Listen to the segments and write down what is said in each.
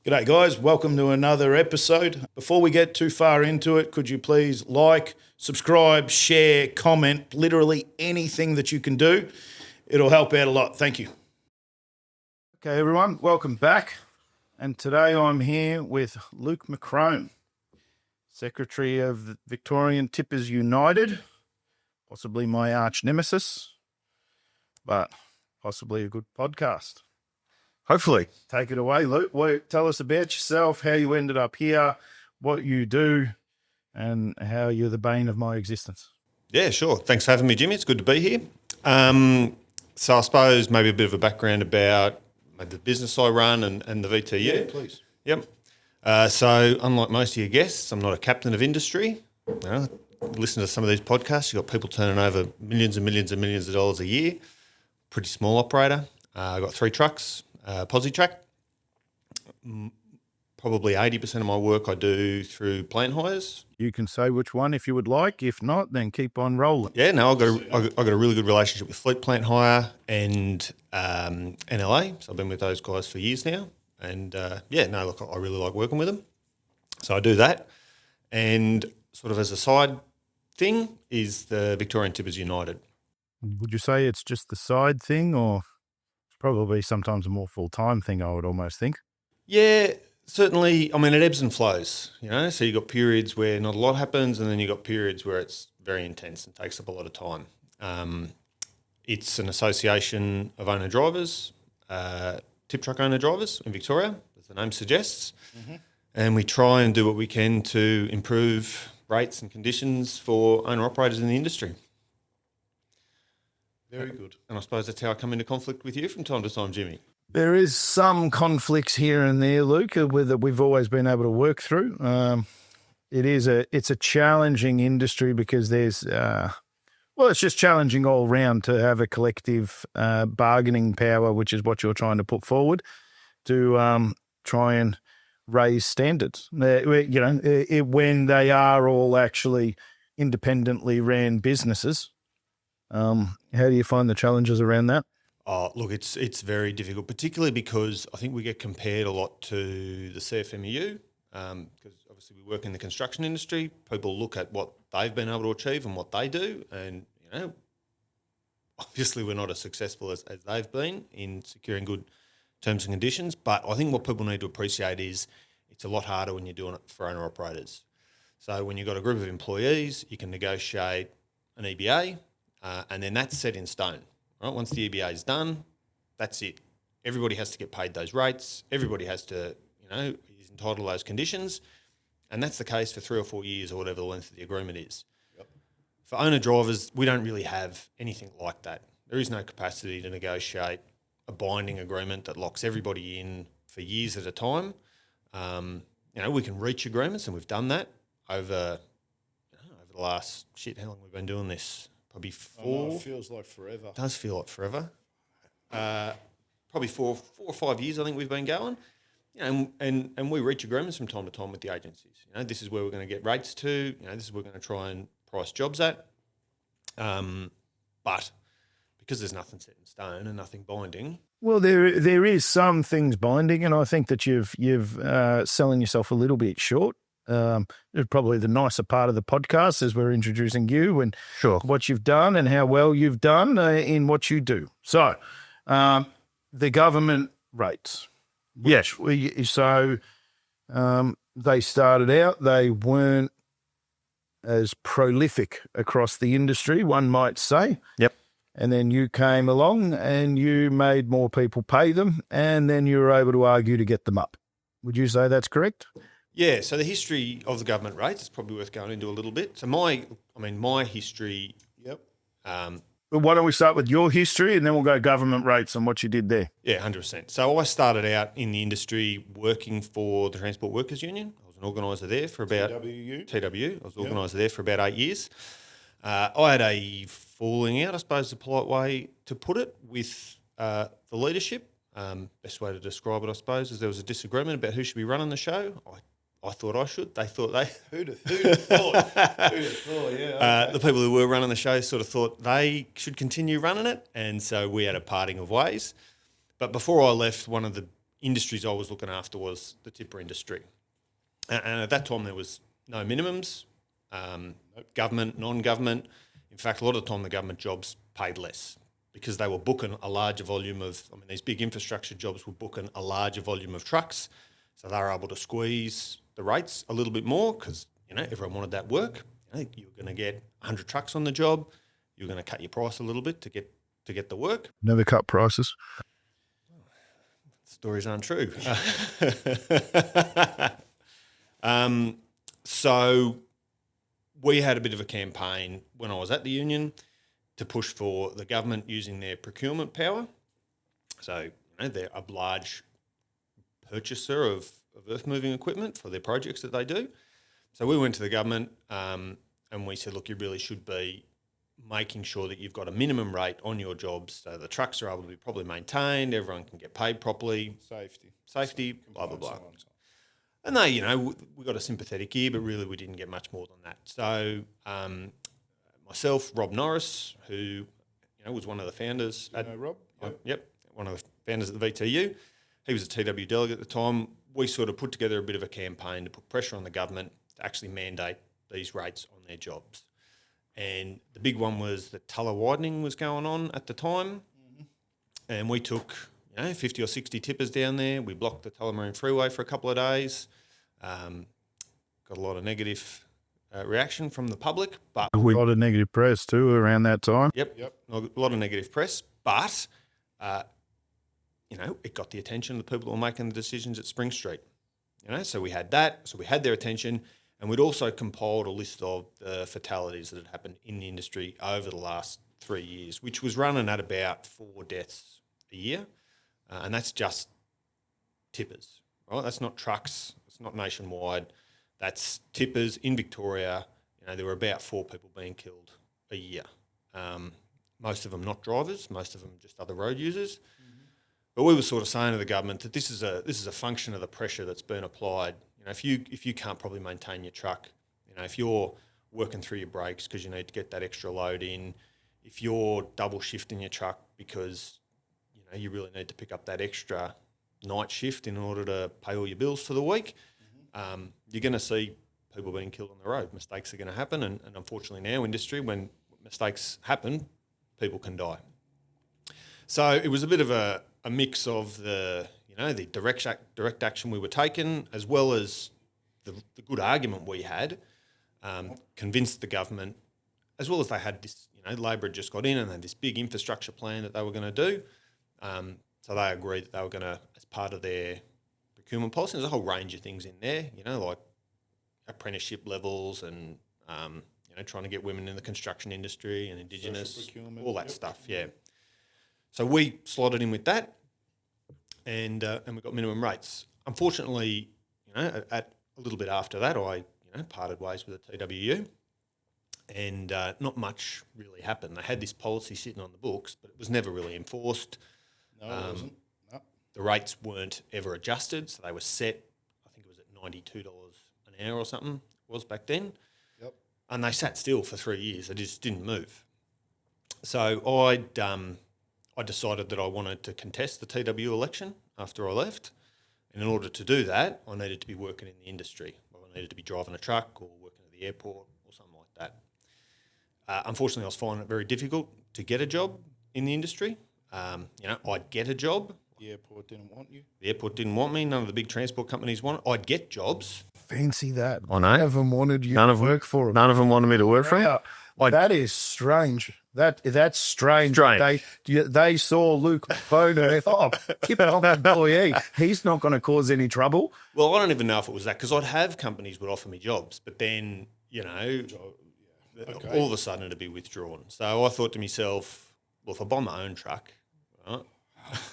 G'day guys, welcome to another episode. Before we get too far into it, could you please like, subscribe, share, comment, literally anything that you can do. It'll help out a lot. Thank you. Okay everyone, welcome back. And today I'm here with Luke McCrone, Secretary of the Victorian Tippers United, possibly my arch nemesis, but possibly a good podcast. Hopefully. Take it away, Luke. Tell us about yourself, how you ended up here, what you do, and how you're the bane of my existence. Yeah, sure. Thanks for having me, Jimmy. It's good to be here. So I suppose maybe a bit of a background about the business I run and the VTU. Yeah, please. Yep. So unlike most of your guests, I'm not a captain of industry. Listen to some of these podcasts. You've got people turning over millions and millions and millions of dollars a year. Pretty small operator. I've got 3 trucks. Posi track. Probably 80% of my work I do through plant hires. You can say which one if you would like. If not, then keep on rolling. Yeah, no, I've got a really good relationship with Fleet Plant Hire and NLA. So I've been with those guys for years now. And I really like working with them. So I do that. And sort of as a side thing is the Victorian Tippers United. Would you say it's just the side thing, or probably sometimes a more full-time thing, I would almost think? Yeah, certainly. I mean, it ebbs and flows, so you've got periods where not a lot happens, and then you've got periods where it's very intense and takes up a lot of time. It's an association of owner-drivers, tip truck owner-drivers in Victoria, as the name suggests, and we try and do what we can to improve rates and conditions for owner-operators in the industry. Very good. And I suppose that's how I come into conflict with you from time to time, Jimmy. There is some conflicts here and there, Luke, that we've always been able to work through. It's a challenging industry because there's, it's just challenging all round to have a collective bargaining power, which is what you're trying to put forward to try and raise standards. When they are all actually independently ran businesses. How do you find the challenges around that? Oh, look, it's very difficult, particularly because I think we get compared a lot to the CFMEU, because obviously we work in the construction industry. People look at what they've been able to achieve and what they do, and obviously we're not as successful as they've been in securing good terms and conditions. But I think what people need to appreciate is it's a lot harder when you're doing it for owner operators. So when you've got a group of employees, you can negotiate an EBA. And then that's set in stone, right? Once the EBA is done, that's it. Everybody has to get paid those rates. Everybody has to, is entitled to those conditions. And that's the case for 3 or 4 years or whatever the length of the agreement is. Yep. For owner drivers, we don't really have anything like that. There is no capacity to negotiate a binding agreement that locks everybody in for years at a time. We can reach agreements, and we've done that over the last, how long we've been doing this? Probably 4. It feels like forever. It does feel like forever. Probably 4 or 5 years, I think we've been going. And we reach agreements from time to time with the agencies. This is where we're going to get rates to. This is where we're going to try and price jobs at. But because there's nothing set in stone and nothing binding. Well, there is some things binding, and I think that you've selling yourself a little bit short. Probably the nicer part of the podcast as we're introducing you and what you've done and how well you've done in what you do. So, the government rates. Yes. So, they started out, they weren't as prolific across the industry, one might say. Yep. And then you came along and you made more people pay them, and then you were able to argue to get them up. Would you say that's correct? Yeah, so the history of the government rates is probably worth going into a little bit. So my history. Yep. Well, why don't we start with your history and then we'll go government rates and what you did there? Yeah, 100%. So I started out in the industry working for the Transport Workers Union. I was an organiser there for about TWU. I was organiser there for about 8 years. I had a falling out, I suppose, the polite way to put it, with the leadership. Best way to describe it, I suppose, is there was a disagreement about who should be running the show. I thought I should. They thought they. Who'd have thought? Who'd have thought? Yeah. Okay. The people who were running the show sort of thought they should continue running it, and so we had a parting of ways. But before I left, one of the industries I was looking after was the tipper industry. And at that time, there was no minimums, government, non-government. In fact, a lot of the time, the government jobs paid less because they were booking a larger volume of, these big infrastructure jobs were booking a larger volume of trucks. So they were able to squeeze the rates a little bit more because, everyone wanted that work. You were going to get 100 trucks on the job. You're going to cut your price a little bit to get the work. Never cut prices. Stories aren't true. So we had a bit of a campaign when I was at the union to push for the government using their procurement power. So, they're a large purchaser of earth-moving equipment for their projects that they do. So we went to the government and we said, look, you really should be making sure that you've got a minimum rate on your jobs so the trucks are able to be properly maintained, everyone can get paid properly. Safety, blah, blah, blah. And they, we got a sympathetic ear, but really we didn't get much more than that. So myself, Rob Norris, who was one of the founders. Rob? Yep, one of the founders at the VTU. He was a TW delegate at the time. We sort of put together a bit of a campaign to put pressure on the government to actually mandate these rates on their jobs. And the big one was that Tulla widening was going on at the time. Mm-hmm. And we took 50 or 60 tippers down there. We blocked the Tullamarine Freeway for a couple of days. Got a lot of negative reaction from the public. But A lot of negative press too around that time. Yep. A lot of negative press. But, it got the attention of the people who were making the decisions at Spring Street. So we had that. So we had their attention. And we'd also compiled a list of the fatalities that had happened in the industry over the last 3 years, which was running at about 4 deaths a year. And that's just tippers, right? That's not trucks. It's not nationwide. That's tippers in Victoria. There were about 4 people being killed a year. Most of them not drivers, most of them just other road users. Mm-hmm. But we were sort of saying to the government that this is a function of the pressure that's been applied. If you can't probably maintain your truck, if you're working through your brakes because you need to get that extra load in, if you're double shifting your truck because you really need to pick up that extra night shift in order to pay all your bills for the week, mm-hmm. You're going to see people being killed on the road. Mistakes are going to happen, and unfortunately in our industry, when mistakes happen, people can die. So it was a bit of a mix of the direct action we were taking, as well as the good argument we had, convinced the government, as well as they had this, Labor had just got in and they had this big infrastructure plan that they were going to do. So they agreed that they were going to, as part of their procurement policy, there's a whole range of things in there, like apprenticeship levels and, trying to get women in the construction industry and Indigenous, all that stuff, yeah. So we slotted in with that. And we got minimum rates. Unfortunately, at a little bit after that, I parted ways with the TWU, and not much really happened. They had this policy sitting on the books, but it was never really enforced. No, it wasn't. No. The rates weren't ever adjusted, so they were set. I think it was at $92 an hour or something. It was back then. Yep. And they sat still for 3 years. They just didn't move. So I decided that I wanted to contest the TW election after I left. And in order to do that, I needed to be working in the industry. I needed to be driving a truck or working at the airport or something like that. Unfortunately, I was finding it very difficult to get a job in the industry. I'd get a job. The airport didn't want you. The airport didn't want me. None of the big transport companies wanted. I'd get jobs. Fancy that. I know. None of them wanted you to work for them. None of them wanted me to work for them. That is strange. That's strange. They saw Luke McCrone and they thought, keep it on that employee. He's not going to cause any trouble. Well, I don't even know if it was that, because I'd have companies would offer me jobs, but then, all of a sudden it'd be withdrawn. So I thought to myself, well, if I buy my own truck, right?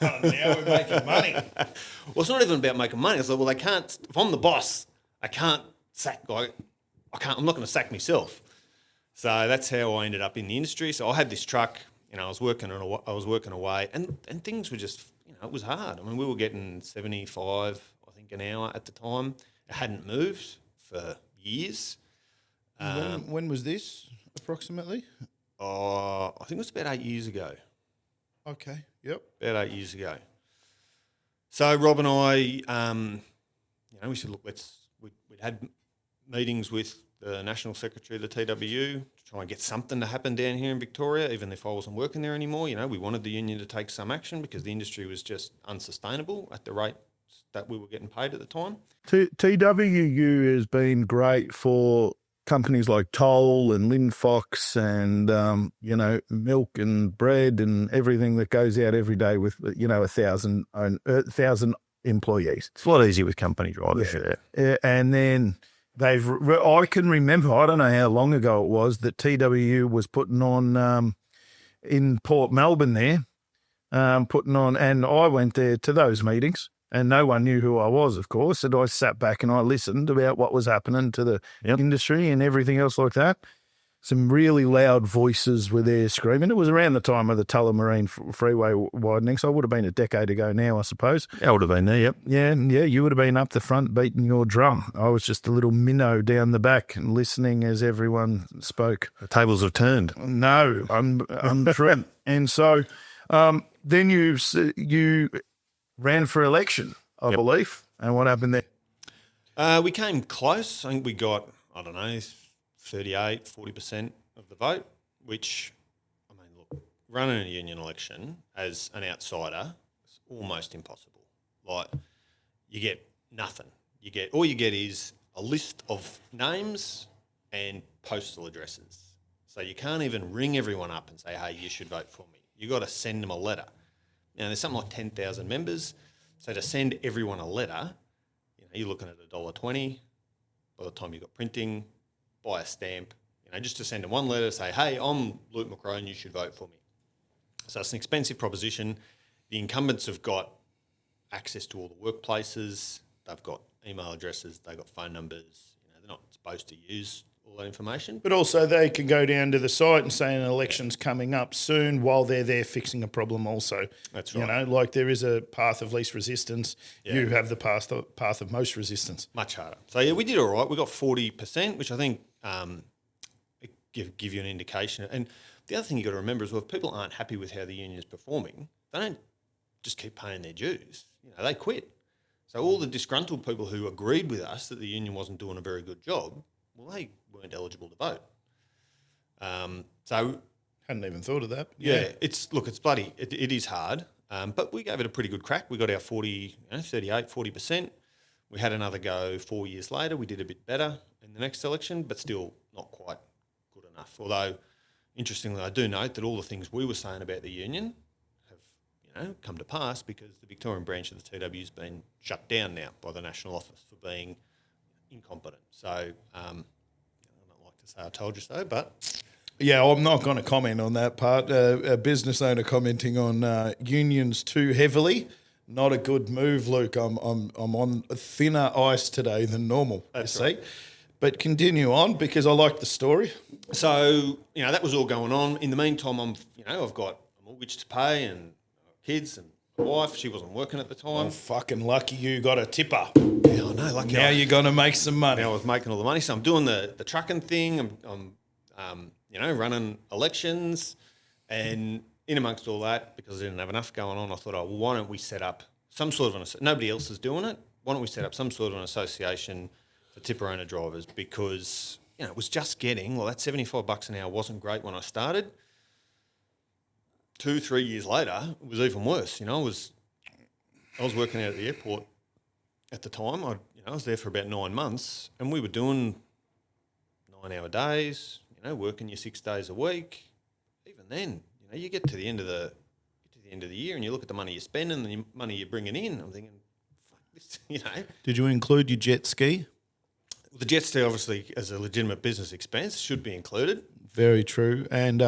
Now we're making money. Well, it's not even about making money. It's like, well, they can't, if I'm the boss, I can't sack, I'm not going to sack myself. So that's how I ended up in the industry. So I had this truck, I was working away, and things were just, it was hard. I mean, we were getting 75, I think, an hour at the time. It hadn't moved for years. When was this, approximately? I think it was about 8 years ago. Okay, yep. About 8 years ago. So Rob and I, we said, look, we'd had meetings with the National Secretary of the TWU to try and get something to happen down here in Victoria, even if I wasn't working there anymore. We wanted the union to take some action because the industry was just unsustainable at the rate that we were getting paid at the time. TWU has been great for companies like Toll and Linfox and, milk and bread and everything that goes out every day with, 1,000 employees. It's a lot easier with company drivers. Yeah. And then I can remember, I don't know how long ago it was, that TWU was putting on in Port Melbourne there, and I went there to those meetings. And no one knew who I was, of course. And I sat back and I listened about what was happening to the industry and everything else like that. Some really loud voices were there screaming. It was around the time of the Tullamarine Freeway widening, so it would have been a decade ago now, I suppose. I would have been there, yep. Yeah, you would have been up the front beating your drum. I was just a little minnow down the back and listening as everyone spoke. The tables have turned. No, I'm true. And so then you ran for election, I believe. And what happened there? We came close. I think we got, 38, 40% of the vote, which, look, running a union election as an outsider is almost impossible. Like, you get nothing. All you get is a list of names and postal addresses. So you can't even ring everyone up and say, hey, you should vote for me. You got to send them a letter. Now, there's something like 10,000 members. So to send everyone a letter, you're looking at $1.20. By the time you've got printing, buy a stamp, just to send them one letter, say, hey, I'm Luke McCrone, you should vote for me. So it's an expensive proposition. The incumbents have got access to all the workplaces. They've got email addresses. They've got phone numbers. They're not supposed to use all that information. But also they can go down to the site and say an election's coming up soon while they're there fixing a problem also. That's right. Like there is a path of least resistance. Yeah. You have the path of most resistance. Much harder. So, yeah, we did all right. We got 40%, which I think give you an indication. And the other thing you've got to remember is, well, if people aren't happy with how the union is performing, they don't just keep paying their dues. They quit. So all the disgruntled people who agreed with us that the union wasn't doing a very good job, well, they weren't eligible to vote. So hadn't even thought of that. Yeah, it's bloody. It is hard, but we gave it a pretty good crack. We got our 40%. We had another go 4 years later. We did a bit better in the next election, but still not quite good enough. Although, interestingly, I do note that all the things we were saying about the union have, come to pass because the Victorian branch of the TW has been shut down now by the National Office for being incompetent. So I don't like to say I told you so, but yeah, I'm not going to comment on that part. A business owner commenting on unions too heavily. Not a good move, Luke. I'm on thinner ice today than normal. That's right. But continue on because I like the story. So that was all going on. In the meantime, I've got a mortgage to pay and kids and my wife. She wasn't working at the time. Oh, fucking lucky you got a tipper. Yeah, I know. Lucky. Now you're going to make some money. Now I was making all the money, so I'm doing the trucking thing. I'm running elections, and in amongst all that, because I didn't have enough going on, I thought, well, why don't we set up some sort of nobody else is doing it. Why don't we set up some sort of an association for tipper owner drivers? Because it was just getting that $75 an hour wasn't great when I started. 2-3 years later, it was even worse. I was working out at the airport at the time. I was there for about 9 months, and we were doing 9-hour days. Working your 6 days a week. Even then, you get to the end of the year, and you look at the money you're spending and the money you're bringing in. I'm thinking, fuck this. Did you include your jet ski? The jet ski, obviously, as a legitimate business expense, should be included. Very true, and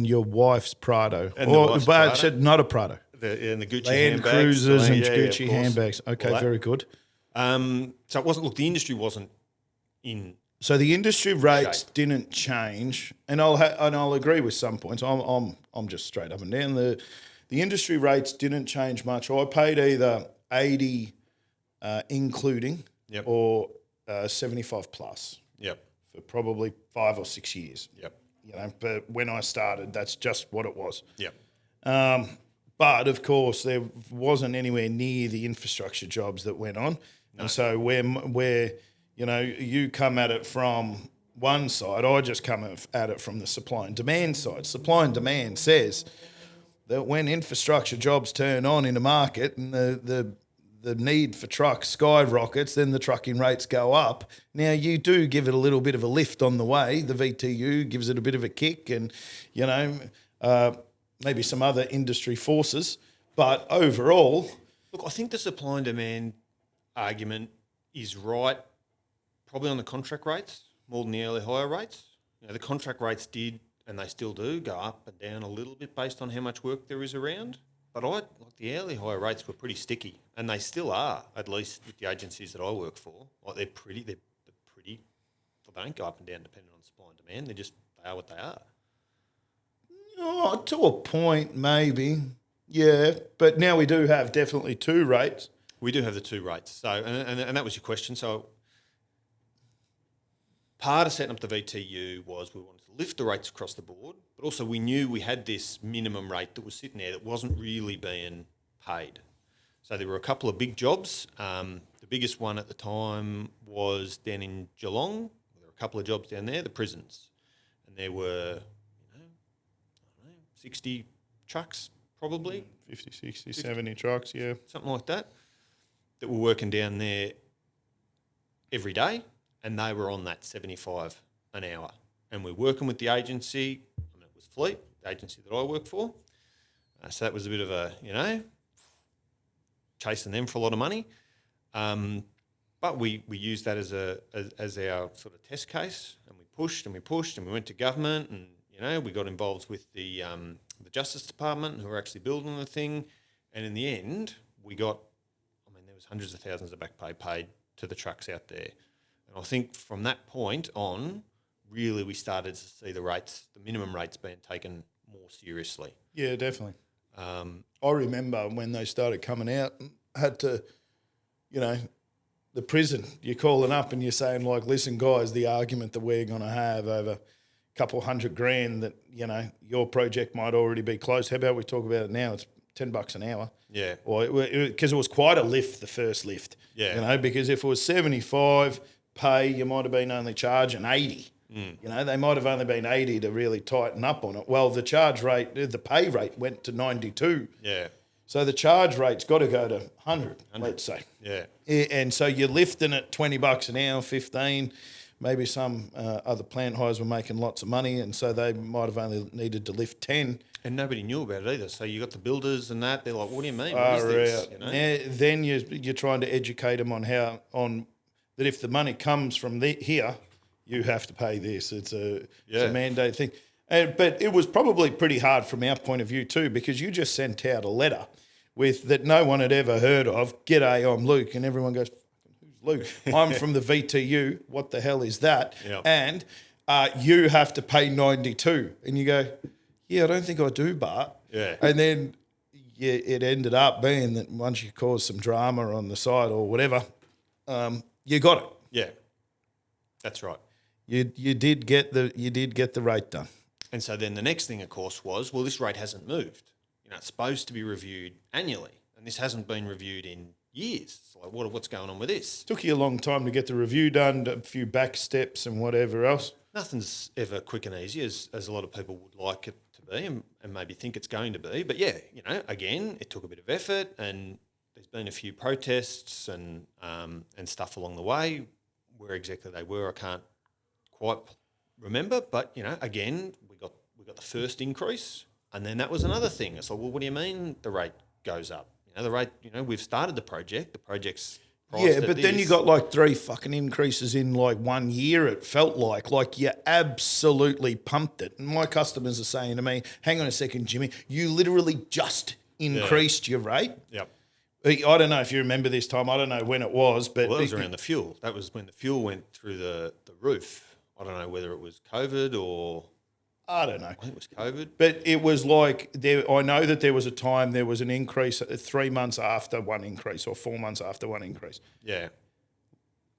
your wife's Prado, Prado. Not a Prado. And the Gucci Land handbags, Cruisers and Gucci handbags. Okay, very good. So it wasn't. Look, the industry wasn't in. So the industry rates didn't change, and I'll agree with some points. I'm just straight up and down. The industry rates didn't change much. I paid either 80 including or 75 plus. Yep. For probably 5 or 6 years. Yep. But when I started, that's just what it was. Yep. But of course, there wasn't anywhere near the infrastructure jobs that went on, and so where you come at it from one side, I just come at it from the supply and demand side. Supply and demand says that when infrastructure jobs turn on in a market and the need for trucks skyrockets, then the trucking rates go up. Now, you do give it a little bit of a lift on the way. The VTU gives it a bit of a kick and, maybe some other industry forces. But overall... Look, I think the supply and demand argument is right probably on the contract rates more than the early hire rates. The contract rates did, and they still do, go up and down a little bit based on how much work there is around. But the early hire rates were pretty sticky, and they still are, at least with the agencies that I work for. Like they're pretty. They don't go up and down depending on supply and demand. They are what they are. Oh, to a point, maybe. Yeah, but now we do have definitely two rates. We do have the two rates. So, and that was your question. So, part of setting up the VTU was we wanted to lift the rates across the board, but also we knew we had this minimum rate that was sitting there that wasn't really being paid. So there were a couple of big jobs. The biggest one at the time was down in Geelong. There were a couple of jobs down there, the prisons. And there were, 60 trucks probably. 50, 60, 70 trucks, yeah. Something like that were working down there every day, and they were on that 75 an hour. And we're working with the agency, it was Fleet, the agency that I work for. So that was a bit of a, chasing them for a lot of money. But we used that as our sort of test case, and we pushed and we pushed and we went to government, and we got involved with the Justice Department who were actually building the thing, and in the end we got, there was hundreds of thousands of back pay paid to the trucks out there, and I think from that point on, really we started to see the minimum rates being taken more seriously. Yeah, definitely. I remember when they started coming out, had to, the prison, you're calling up and you're saying like, listen guys, the argument that we're going to have over couple $100,000 that, your project might already be closed. How about we talk about it now? It's $10 an hour. Yeah. Because it was quite a lift, the first lift. Yeah. Because if it was 75 pay, you might have been only charging 80. They might have only been 80 to really tighten up on it. Well, the pay rate went to 92. Yeah. So the charge rate's got to go to 100, let's say. Yeah. And so you're lifting it $20 an hour, 15. Maybe some other plant hires were making lots of money, and so they might have only needed to lift 10. And nobody knew about it either. So you got the builders and that. They're like, "What do you mean? What is this?" Then you're trying to educate them on that if the money comes from here, you have to pay this. It's a mandate thing. But it was probably pretty hard from our point of view too, because you just sent out a letter that no one had ever heard of. G'day, I'm Luke, and everyone goes, Luke, I'm from the VTU. What the hell is that? Yep. And you have to pay 92. And you go, yeah, I don't think I do, Bart. Yeah. And then it ended up being that once you cause some drama on the side or whatever, you got it. Yeah, that's right. You did get the rate done. And so then the next thing, of course, was, well, this rate hasn't moved. It's supposed to be reviewed annually, and this hasn't been reviewed in years. It's like, what's going on with this? Took you a long time to get the review done, a few back steps and whatever else. Nothing's ever quick and easy as a lot of people would like it to be and maybe think it's going to be. But yeah, again, it took a bit of effort, and there's been a few protests and stuff along the way. Where exactly they were, I can't quite remember. But again, we got the first increase, and then that was another thing. It's like, well, what do you mean the rate goes up? The rate, we've started the project. The project's priced at but this. then you got like 3 fucking increases in like 1 year. It felt like you absolutely pumped it. And my customers are saying to me, "Hang on a second, Jimmy, you literally just increased your rate." Yep. I don't know if you remember this time. I don't know when it was, but Well, that was around the fuel. That was when the fuel went through the roof. I don't know whether it was COVID or... I don't know. I think it was COVID. But it was like, I know that there was a time there was an increase 3 months after one increase or 4 months after one increase. Yeah.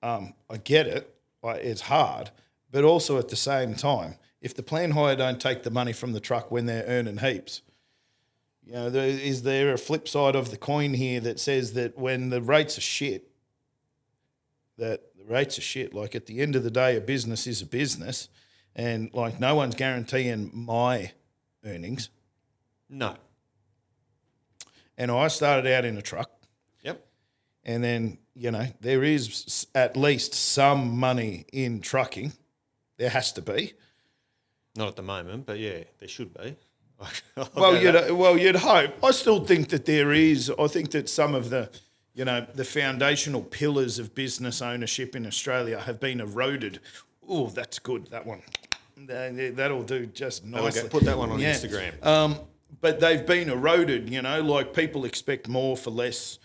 I get it. It's hard. But also at the same time, if the plan hire don't take the money from the truck when they're earning heaps, You know, is there a flip side of the coin here that says that when the rates are shit, that the rates are shit? Like at the end of the day, a business is a business, and like no one's guaranteeing my earnings. No. And I started out in a truck. Yep. And then, you know, there is at least some money in trucking. There has to be. Not at the moment, but yeah, there should be. You'd hope. I still think that there is. I think that some of the, you know, the foundational pillars of business ownership in Australia have been eroded. Oh, that's good, that one. That'll do just nicely. Put that one on Instagram. But they've been eroded, you know, like people expect more for less.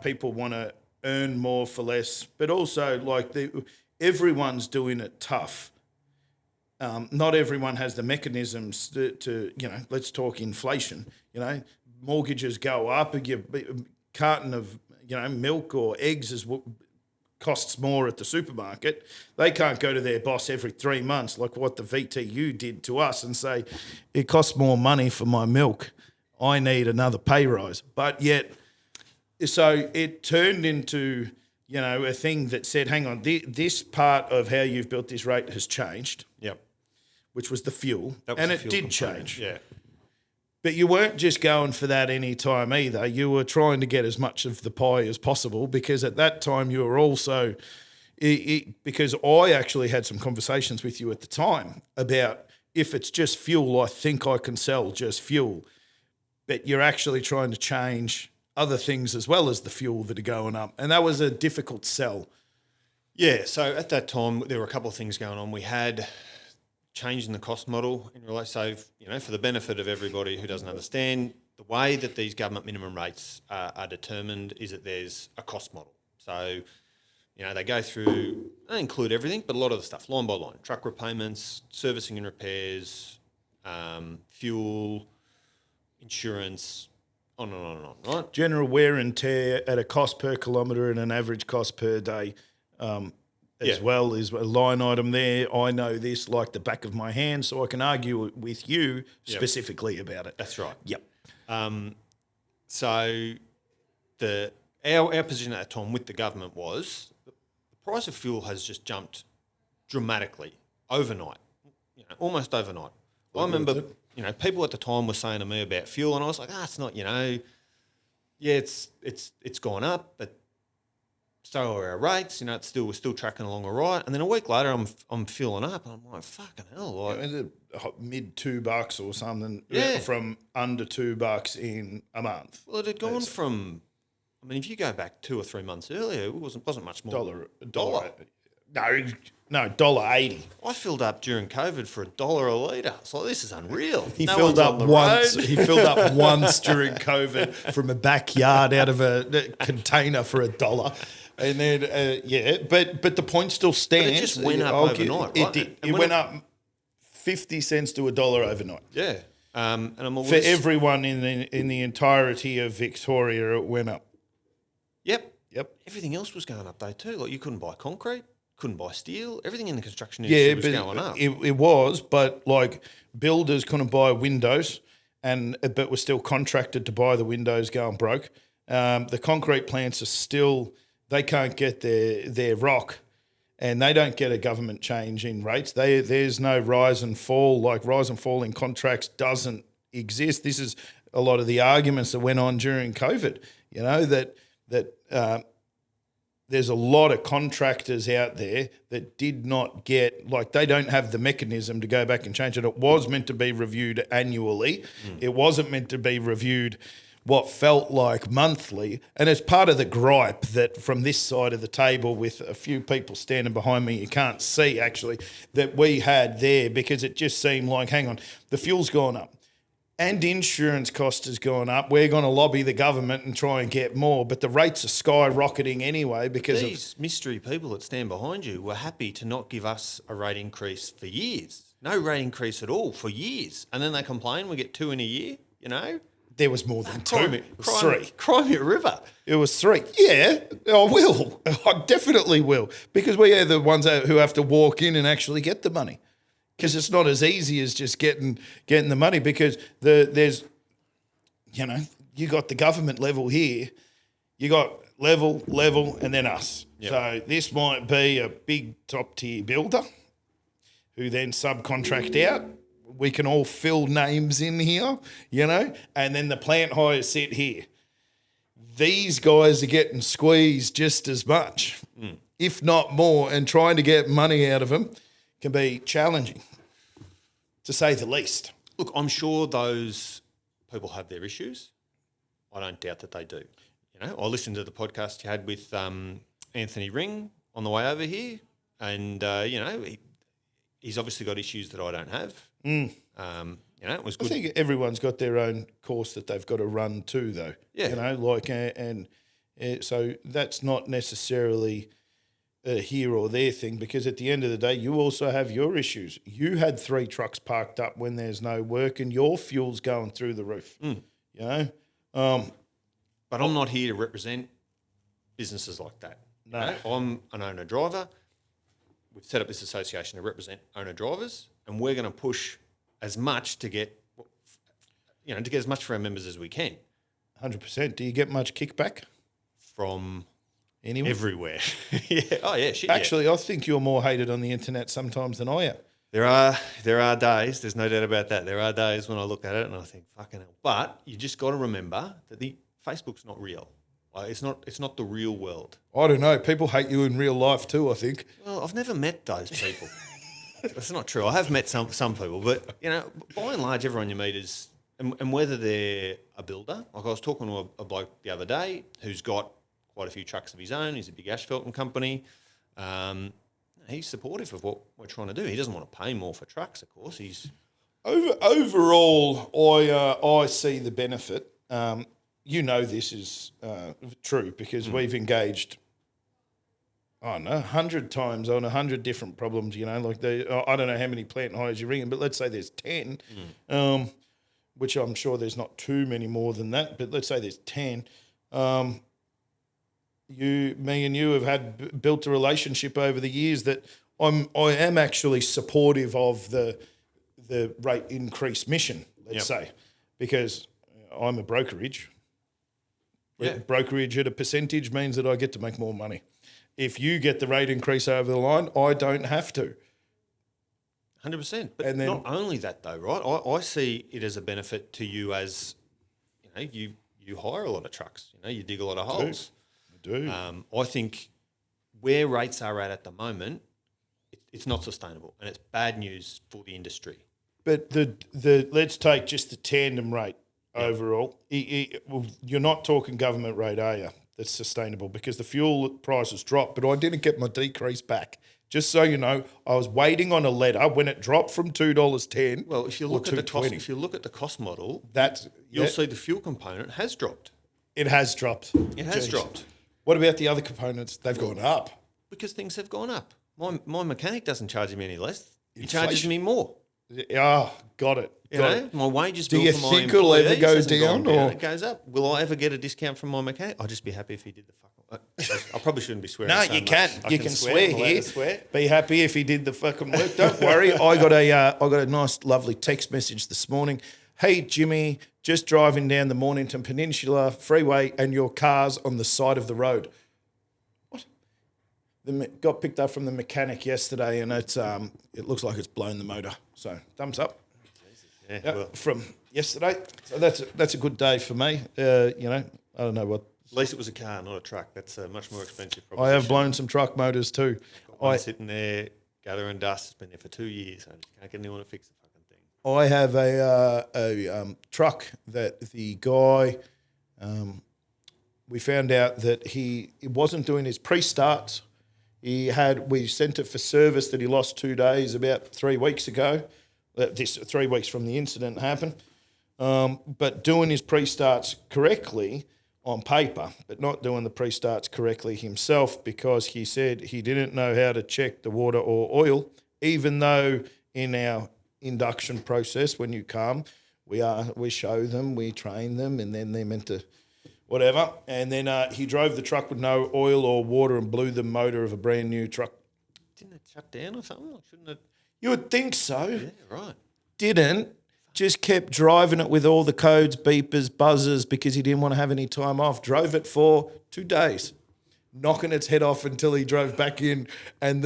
People want to earn more for less. But also, like, everyone's doing it tough. Not everyone has the mechanisms to, you know, let's talk inflation. You know, mortgages go up. A carton of, you know, milk or eggs is what costs more at the supermarket. They can't go to their boss every 3 months like what the VTU did to us and say, it costs more money for my milk. I need another pay rise. But yet, so it turned into, you know, a thing that said, hang on, this part of how you've built this rate has changed. Yep. Which was the fuel. And it did change. Yeah. But you weren't just going for that any time either. You were trying to get as much of the pie as possible because at that time you were also because I actually had some conversations with you at the time about if it's just fuel, I think I can sell just fuel. But you're actually trying to change other things as well as the fuel that are going up. And that was a difficult sell. Yeah, so at that time there were a couple of things going on. We had changing the cost model in relation. So, you know, for the benefit of everybody who doesn't understand, the way that these government minimum rates are determined is that there's a cost model. So, you know, they go through, they include everything, but a lot of the stuff, line by line, truck repayments, servicing and repairs, fuel, insurance, on and on and on, right? General wear and tear at a cost per kilometre and an average cost per day. As well is a line item there. I know this like the back of my hand, so I can argue with you specifically about it. That's right. Yep. So our position at that time with the government was the price of fuel has just jumped dramatically overnight, you know, almost overnight. I remember, you know, people at the time were saying to me about fuel, and I was like, it's not, you know, yeah, it's gone up, but so are our rates, you know, we're still tracking along all right. And then a week later, I'm filling up, and I'm like, fucking hell, like mid $2 or something, from under $2 in a month. Well, it had gone from, I mean, if you go back 2 or 3 months earlier, it wasn't much more. Dollar. No, $1.80. I filled up during COVID for $1 a litre. So this is unreal. He filled up once. He filled up once during COVID from a backyard out of a container for $1. And then, but the point still stands. But it just went up overnight, right? It did. It went up 50 cents to $1 overnight. Yeah. And I'm always... For everyone in the entirety of Victoria, it went up. Yep. Everything else was going up though too. Like you couldn't buy concrete, couldn't buy steel. Everything in the construction industry was going up. It was, but like builders couldn't buy windows, but were still contracted to buy the windows going broke. The concrete plants are still... They can't get their rock, and they don't get a government change in rates. There's no rise and fall. Like rise and fall in contracts doesn't exist. This is a lot of the arguments that went on during COVID. You know that there's a lot of contractors out there that did not get, like they don't have the mechanism to go back and change it. It was meant to be reviewed annually. It wasn't meant to be reviewed what felt like monthly. And it's part of the gripe that from this side of the table with a few people standing behind me, you can't see actually, that we had there, because it just seemed like, hang on, the fuel's gone up and insurance cost has gone up. We're going to lobby the government and try and get more, but the rates are skyrocketing anyway because these mystery people that stand behind you were happy to not give us a rate increase for years. No rate increase at all for years. And then they complain we get 2 in a year, you know? There was more than 2. It was 3. Cry me a river. It was 3. Yeah, I will. I definitely will. Because we are the ones who have to walk in and actually get the money. Because it's not as easy as just getting the money, because there's you got the government level here, you got level, and then us. Yep. So this might be a big top tier builder who then subcontract out. We can all fill names in here, and then the plant hires sit here. These guys are getting squeezed just as much, if not more, and trying to get money out of them can be challenging, to say the least. Look, I'm sure those people have their issues. I don't doubt that they do. I listened to the podcast you had with Anthony Ring on the way over here, and he's obviously got issues that I don't have. It was good. I think everyone's got their own course that they've got to run too, though. Yeah. So that's not necessarily a here or there thing, because at the end of the day, you also have your issues. You had 3 trucks parked up when there's no work, and your fuel's going through the roof. But I'm not here to represent businesses like that. No. I'm an owner-driver. We've set up this association to represent owner-drivers, and we're going to push as much to get as much for our members as we can. 100%. Do you get much kickback From anywhere? everywhere. Yeah. Oh, yeah, shit, Actually, I think you're more hated on the internet sometimes than I am. There are days, there's no doubt about that. There are days when I look at it and I think, fucking hell. But you just got to remember that the Facebook's not real. It's not the real world. I don't know. People hate you in real life too, I think. Well, I've never met those people. That's not true. I have met some people, but by and large, everyone you meet is, and whether they're a builder, like I was talking to a bloke the other day who's got quite a few trucks of his own. He's a big asphalt company. He's supportive of what we're trying to do. He doesn't want to pay more for trucks, of course. Overall, I see the benefit. This is true because we've engaged, I don't know, 100 times on 100 different problems. I don't know how many plant hires you're ringing, but let's say there's 10, which I'm sure there's not too many more than that, but let's say there's 10. Me and you have built a relationship over the years that I am actually supportive of the rate increase mission, let's say, because I'm a brokerage. Yeah. Brokerage at a percentage means that I get to make more money. If you get the rate increase over the line, I don't have to. 100%. But And then- not only that though, right? I see it as a benefit to you as, you hire a lot of trucks. You dig a lot of holes. I do. I think where rates are at the moment, it's not sustainable, and it's bad news for the industry. But the let's take just the tandem rate overall. You're not talking government rate, are you? That's sustainable because the fuel prices dropped, but I didn't get my decrease back. Just so you know, I was waiting on a letter when it dropped from $2.10. Well, if you look at the cost model, you'll see the fuel component has dropped. It has dropped. It has dropped. What about the other components? They've gone up. Because things have gone up. My mechanic doesn't charge me any less. He charges me more. Oh, got it. My wages Do bill you for my think it'll ever employees go hasn't gone down, or- it goes up? Will I ever get a discount from my mechanic? I'll just be happy if he did the fucking. I probably shouldn't be swearing. No, so you much. can. I You can swear I'm allowed here. to swear. Be happy if he did the fucking work. Don't worry. I got a nice, lovely text message this morning. Hey, Jimmy, just driving down the Mornington Peninsula Freeway and your car's on the side of the road. What? Got picked up from the mechanic yesterday, and it looks like it's blown the motor. So thumbs up. Yeah, From yesterday. So that's a good day for me. I don't know what. at least it was a car, not a truck. That's a much more expensive I proposition. have blown some truck motors too. I'm sitting there gathering dust. It's been there for 2 years. I just can't get anyone to fix the fucking thing. I have a truck that the guy, we found out that he wasn't doing his pre-starts. We sent it for service that he lost 2 days about 3 weeks ago. This 3 weeks from the incident happened. But doing his pre-starts correctly on paper, but not doing the pre-starts correctly himself because he said he didn't know how to check the water or oil, even though in our induction process when you come, we show them, we train them, and then they're meant to whatever. And then he drove the truck with no oil or water and blew the motor of a brand new truck. Didn't it shut down or something? Or shouldn't it? You would think so. Yeah, right. Didn't. just kept driving it with all the codes, beepers, buzzers, because he didn't want to have any time off. Drove it for 2 days, knocking its head off until he drove back in, and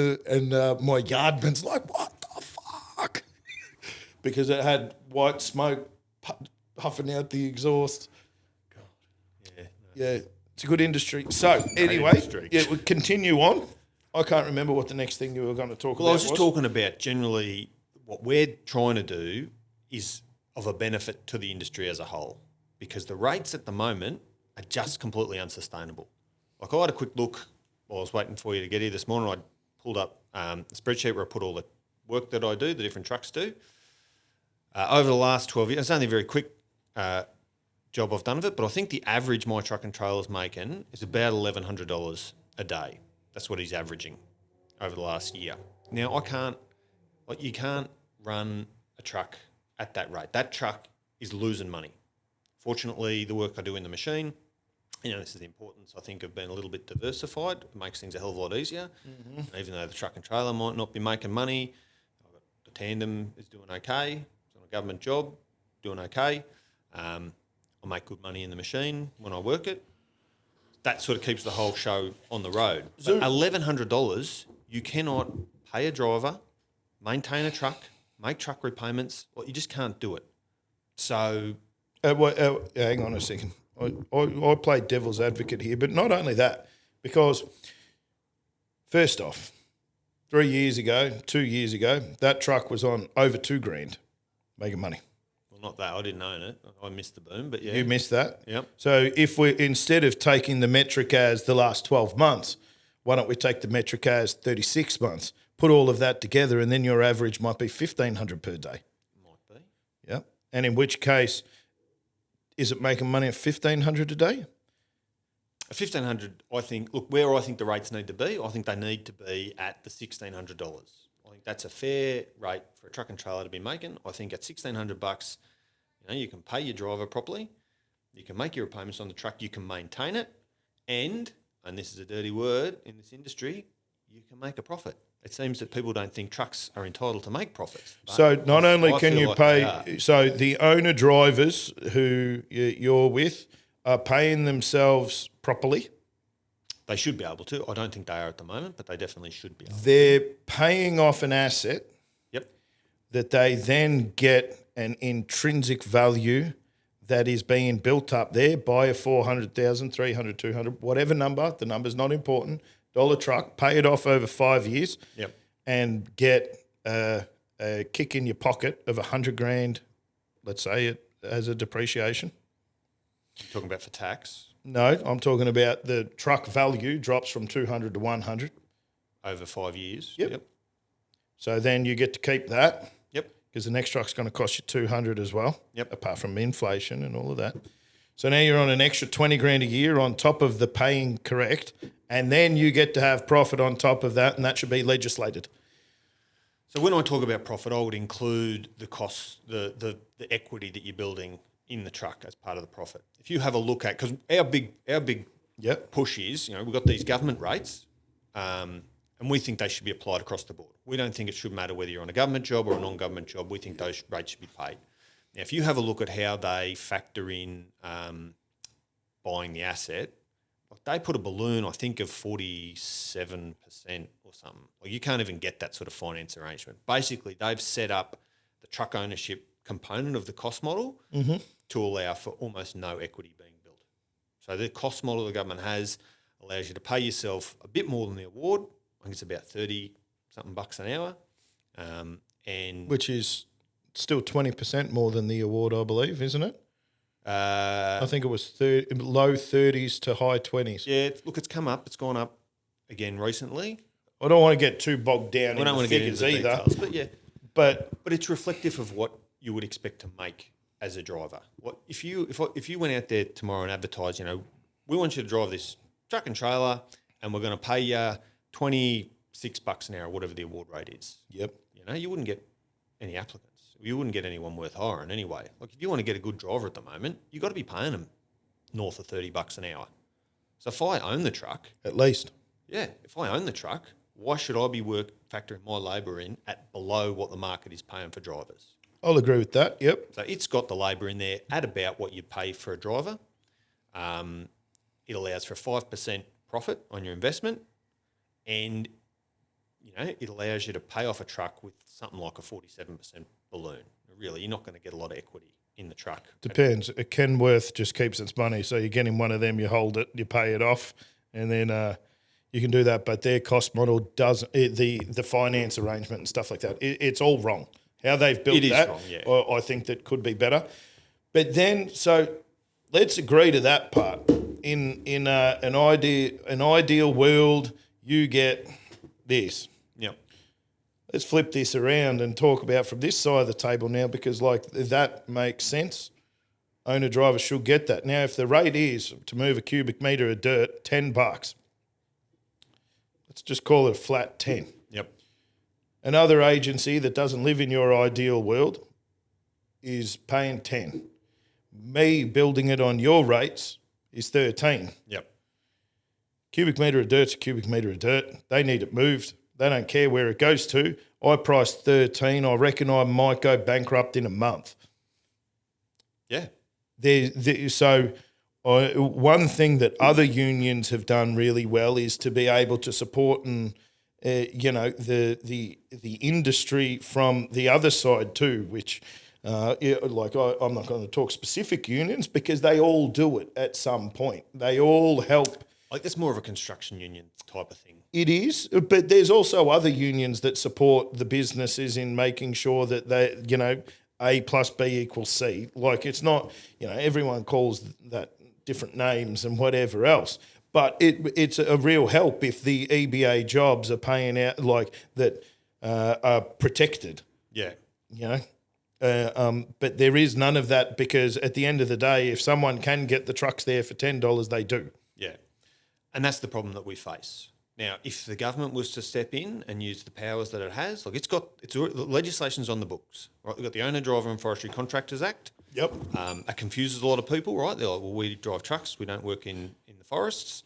my yardman's like, "What the fuck?" Because it had white smoke puffing out the exhaust. Yeah, it's a good industry. So anyway, industry. yeah, we continue on. I can't remember what the next thing you were going to talk about. Well, I was just talking about generally what we're trying to do is of a benefit to the industry as a whole, because the rates at the moment are just completely unsustainable. Like, I had a quick look while I was waiting for you to get here this morning. I pulled up a spreadsheet where I put all the work that I do, the different trucks do. Over the last 12 years, it's only a very quick job I've done of it, but I think the average my truck and trailer's making is about $1,100 a day. That's what he's averaging over the last year. Now, you can't run a truck at that rate. That truck is losing money. Fortunately, the work I do in the machine, this is the importance, I think, of being a little bit diversified. It makes things a hell of a lot easier. Mm-hmm. Even though the truck and trailer might not be making money, the tandem is doing okay. It's on a government job, doing okay. I make good money in the machine when I work it. That sort of keeps the whole show on the road. So $1,100, you cannot pay a driver, maintain a truck, make truck repayments. Well, you just can't do it. So, hang on a second. I play devil's advocate here, but not only that, because first off, 2 years ago, that truck was on over $2,000 making money. Well, not that. I didn't own it. I missed the boom, but yeah. You missed that? Yep. So if we, instead of taking the metric as the last 12 months, why don't we take the metric as 36 months? Put all of that together, and then your average might be $1,500 per day. Might be. Yep. And in which case, is it making money at $1,500 a day? At $1,500, I think, look, where I think the rates need to be, I think they need to be at the $1,600. I think that's a fair rate for a truck and trailer to be making. I think at $1,600, you can pay your driver properly, you can make your repayments on the truck, you can maintain it, and this is a dirty word in this industry, you can make a profit. It seems that people don't think trucks are entitled to make profits. So not only can you like pay, so the owner drivers who you're with are paying themselves properly. They should be able to. I don't think they are at the moment, but they definitely should be able to. They're paying off an asset. Yep. That they then get an intrinsic value that is being built up there by a 400,000, 300, 200, whatever number. The number's not important. Dollar truck, pay it off over 5 years. Yep. And get a kick in your pocket of $100,000, let's say, it as a depreciation. You're talking about for tax? No, I'm talking about the truck value drops from 200 to 100 over 5 years. Yep. So then you get to keep that. Yep. Because the next truck's going to cost you 200 as well. Yep. Apart from inflation and all of that. So now you're on an extra 20 grand a year on top of the paying correct, and then you get to have profit on top of that, and that should be legislated. So when I talk about profit, I would include the cost, the equity that you're building in the truck as part of the profit. If you have a look at, because our big push is, we've got these government rates, and we think they should be applied across the board. We don't think it should matter whether you're on a government job or a non-government job. We think those rates should be paid. Now, if you have a look at how they factor in buying the asset, they put a balloon, I think, of 47% or something. You can't even get that sort of finance arrangement. Basically, they've set up the truck ownership component of the cost model to allow for almost no equity being built. So the cost model the government has allows you to pay yourself a bit more than the award. I think it's about 30-something bucks an hour. And which is still 20% more than the award, I believe, isn't it? I think it was low 30s to high 20s. Yeah, look, it's come up. It's gone up again recently. I don't want to get too bogged down in the figures either. Details, but yeah. But it's reflective of what you would expect to make as a driver. What if you went out there tomorrow and advertised, we want you to drive this truck and trailer and we're going to pay you $26 an hour, whatever the award rate is. Yep. You wouldn't get any applicants. You wouldn't get anyone worth hiring anyway. Like, if you want to get a good driver at the moment, you've got to be paying them north of $30 an hour. So if I own the truck... At least. Yeah, if I own the truck, why should I be factoring my labour in at below what the market is paying for drivers? I'll agree with that. Yep. So it's got the labour in there at about what you pay for a driver. It allows for a 5% profit on your investment, and it allows you to pay off a truck with something like a 47% balloon. Really, you're not going to get a lot of equity in the truck. Depends. Kenworth just keeps its money, so you get in one of them, you hold it, you pay it off, and then you can do that. But their cost model doesn't. The finance arrangement and stuff like that, it's all wrong. How they've built that, wrong, yeah. I think that could be better. But then, so let's agree to that part. In an ideal world, you get this. Yep. Let's flip this around and talk about from this side of the table now, because that makes sense. Owner driver should get that. Now, if the rate is to move a cubic metre of dirt, $10, let's just call it a flat 10. Yep. Another agency that doesn't live in your ideal world is paying 10. Me building it on your rates is 13. Yep. Cubic metre of dirt's a cubic metre of dirt. They need it moved. They don't care where it goes to. I priced 13. I reckon I might go bankrupt in a month. Yeah. One thing that other unions have done really well is to be able to support and the industry from the other side too, which I'm not going to talk specific unions because they all do it at some point. They all help. Like that's more of a construction union type of thing. It is, but there's also other unions that support the businesses in making sure that they, A plus B equals C. Like it's not, everyone calls that different names and whatever else. But it's a real help if the EBA jobs are paying out like that are protected. Yeah. But there is none of that because at the end of the day, if someone can get the trucks there for $10, they do. Yeah. And that's the problem that we face. Now, if the government was to step in and use the powers that it has, like the legislation's on the books, right? We've got the Owner, Driver and Forestry Contractors Act. Yep. It confuses a lot of people, right? They're like, well, we drive trucks, we don't work in the forests.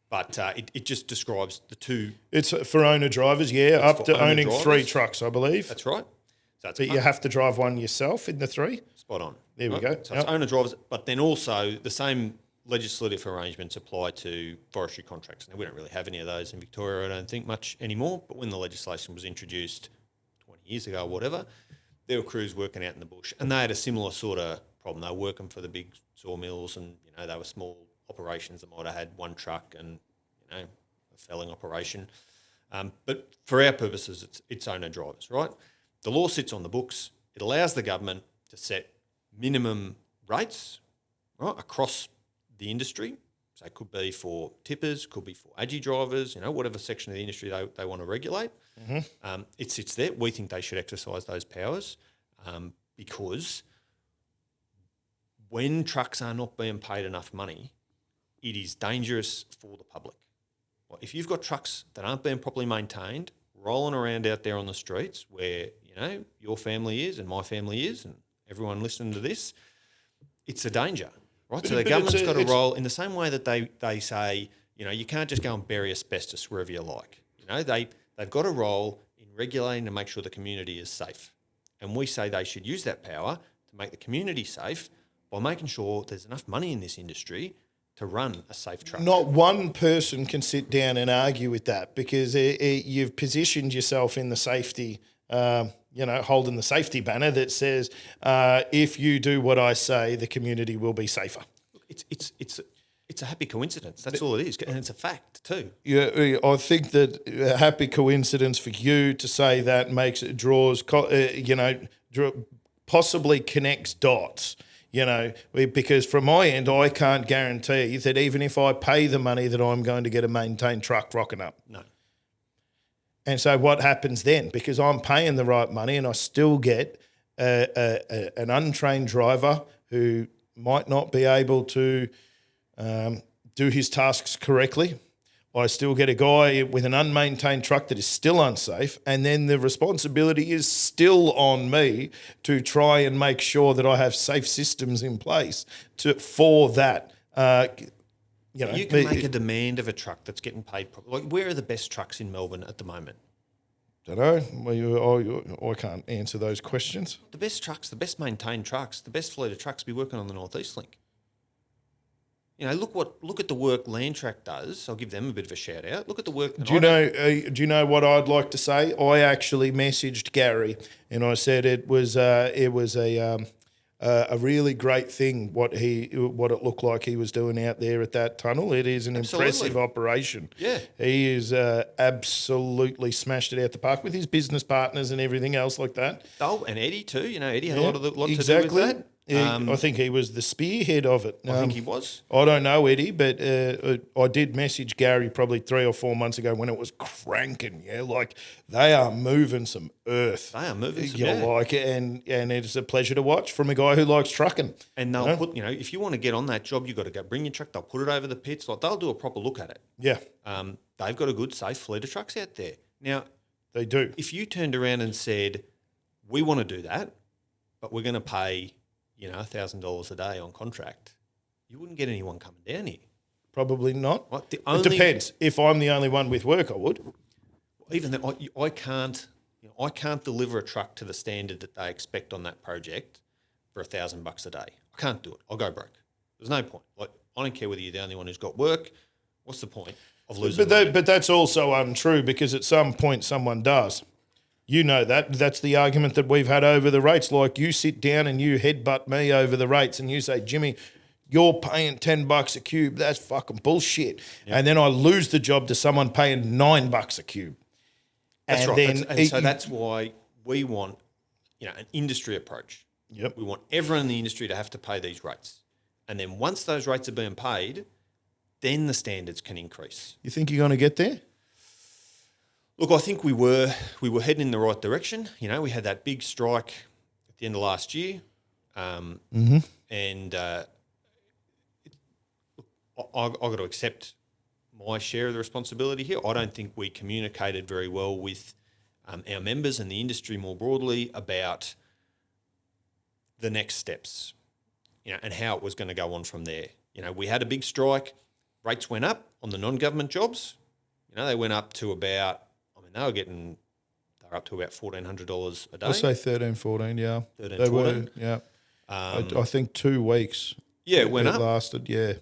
But it just describes the two. It's for owner drivers, yeah, up to owning drivers. 3 trucks, I believe. That's right. So But you have to drive one yourself in the 3? spot on. There we right? go. So it's owner drivers, but then also the same legislative arrangements apply to forestry contracts. Now, we don't really have any of those in Victoria, I don't think, much anymore. But when the legislation was introduced 20 years ago or whatever, there were crews working out in the bush. And they had a similar sort of problem. They were working for the big sawmills and, they were small operations that might have had one truck and, a felling operation. But for our purposes, it's owner drivers, right? The law sits on the books. It allows the government to set minimum rates, right, across the industry. So it could be for tippers, could be for AG drivers, whatever section of the industry they want to regulate. Mm-hmm. It sits there. We think they should exercise those powers because when trucks are not being paid enough money, it is dangerous for the public. If you've got trucks that aren't being properly maintained, rolling around out there on the streets where, your family is and my family is and everyone listening to this, it's a danger, right? So the government's got to roll in the same way that they say, you can't just go and bury asbestos wherever you like. They've got a role in regulating to make sure the community is safe. And we say they should use that power to make the community safe by making sure there's enough money in this industry to run a safe truck. Not one person can sit down and argue with that because you've positioned yourself in the safety, holding the safety banner that says, if you do what I say, the community will be safer. It's a happy coincidence. That's all it is. And it's a fact too. Yeah, I think that a happy coincidence for you to say that makes it possibly connects dots. Because from my end, I can't guarantee that even if I pay the money that I'm going to get a maintained truck rocking up. No. And so what happens then? Because I'm paying the right money and I still get an untrained driver who might not be able to do his tasks correctly. I still get a guy with an unmaintained truck that is still unsafe, and then the responsibility is still on me to try and make sure that I have safe systems in place for that. You can make a demand of a truck that's getting paid properly. Like, where are the best trucks in Melbourne at the moment? Don't know. Well, I can't answer those questions. The best trucks, the best maintained trucks, the best fleet of trucks be working on the North East Link. You know, look at the work Landtrack does. I'll give them a bit of a shout out. Look at the work. Do you know what I'd like to say? I actually messaged Gary and I said it was a really great thing what it looked like he was doing out there at that tunnel. It is an impressive operation. Yeah, he is absolutely smashed it out the park with his business partners and everything else like that. Oh, and Eddie too. You know, Eddie had a lot to do with that. I think he was the spearhead of it. I think he was. I don't know Eddie, but I did message Gary probably 3 or 4 months ago when it was cranking. Yeah, like they are moving some earth. They are moving some like it, and it's a pleasure to watch from a guy who likes trucking. And they'll put, if you want to get on that job, you've got to go bring your truck. They'll put it over the pits. Like they'll do a proper look at it. Yeah, they've got a good, safe fleet of trucks out there. Now, they do. If you turned around and said, we want to do that, but we're going to pay, $1,000 a day on contract, you wouldn't get anyone coming down here. Probably not. Right? It depends. If I'm the only one with work, I would. Even then, I can't deliver a truck to the standard that they expect on that project for $1,000 a day. I can't do it. I'll go broke. There's no point. Like I don't care whether you're the only one who's got work. What's the point of losing? But that's also untrue because at some point someone does. You know that. That's the argument that we've had over the rates. Like you sit down and you headbutt me over the rates and you say, Jimmy, you're paying $10 a cube. That's fucking bullshit. Yep. And then I lose the job to someone paying $9 a cube. That's right. So that's why we want, an industry approach. Yep. We want everyone in the industry to have to pay these rates. And then once those rates are being paid, then the standards can increase. You think you're going to get there? Look, I think we were heading in the right direction. We had that big strike at the end of last year, and I've got to accept my share of the responsibility here. I don't think we communicated very well with our members and the industry more broadly about the next steps, and how it was going to go on from there. We had a big strike, rates went up on the non-government jobs. They went up to about. They're up to about $1,400 a day. I'll say 13, 14, yeah. 13, they 14. were, yeah. I think 2 weeks. Yeah, it went up. Lasted, yeah.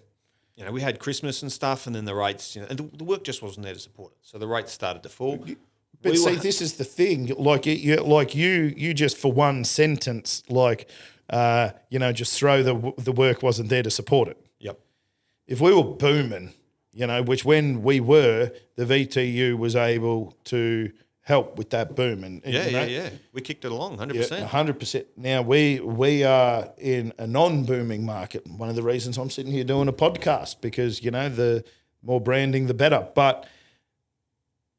We had Christmas and stuff, and then the rates, and the work just wasn't there to support it. So the rates started to fall. But this is the thing. You just for one sentence, just throw the work wasn't there to support it. Yep. If we were booming, which when we were, the VTU was able to help with that boom. And yeah. We kicked it along, 100%. Yeah, 100%. Now, we are in a non-booming market. One of the reasons I'm sitting here doing a podcast because, the more branding, the better. But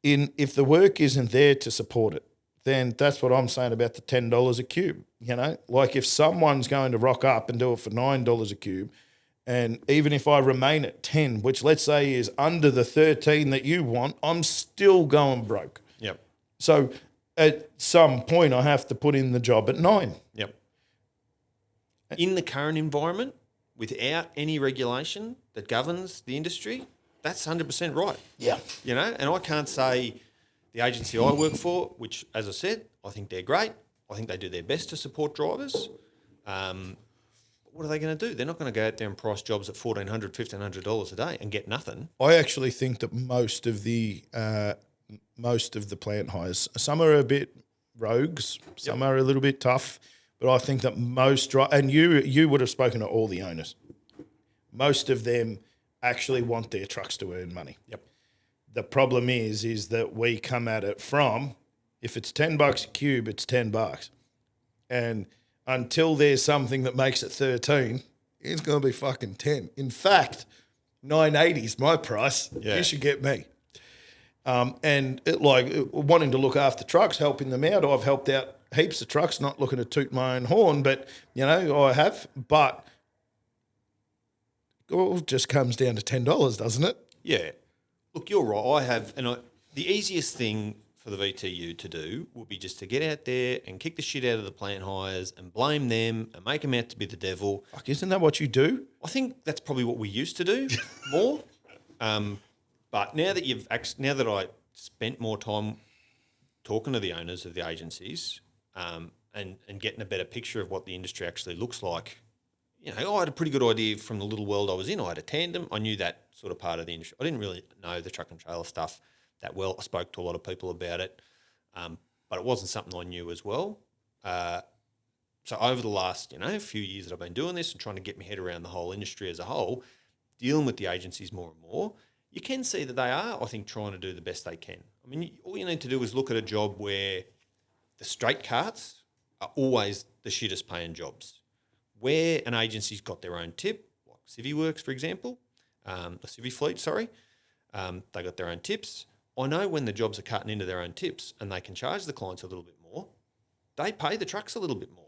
if the work isn't there to support it, then that's what I'm saying about the $10 a cube. Like if someone's going to rock up and do it for $9 a cube, and even if I remain at 10, which let's say is under the 13 that you want, I'm still going broke. Yep. So at some point I have to put in the job at 9. Yep. In the current environment, without any regulation that governs the industry, that's 100% right. Yeah. And I can't say the agency I work for, which, as I said, I think they're great. I think they do their best to support drivers. What are they going to do? They're not going to go out there and price jobs at $1,400, $1,500 a day and get nothing. I actually think that most of the plant hires, some are a bit rogues, some are a little bit tough, but I think that most and you would have spoken to all the owners. Most of them actually want their trucks to earn money. Yep. The problem is that we come at it from if it's $10 a cube, it's $10, and until there's something that makes it 13, it's going to be fucking 10. In fact, 980 is my price. Yeah. You should get me. And wanting to look after trucks, helping them out. I've helped out heaps of trucks, not looking to toot my own horn, but, I have. But it all just comes down to $10, doesn't it? Yeah. Look, you're right. The easiest thing for the VTU to do would be just to get out there and kick the shit out of the plant hires and blame them and make them out to be the devil. Fuck, isn't that what you do? I think that's probably what we used to do more. But now that I spent more time talking to the owners of the agencies and getting a better picture of what the industry actually looks like. I had a pretty good idea from the little world I was in. I had a tandem. I knew that sort of part of the industry. I didn't really know the truck and trailer stuff that well. I spoke to a lot of people about it, but it wasn't something I knew as well. So over the last, few years that I've been doing this and trying to get my head around the whole industry as a whole, dealing with the agencies more and more, you can see that they are, I think, trying to do the best they can. I mean, all you need to do is look at a job where the straight carts are always the shittest paying jobs. Where an agency's got their own tip, like CiviWorks, for example, the Civi fleet, they got their own tips. I know when the jobs are cutting into their own tips and they can charge the clients a little bit more, they pay the trucks a little bit more.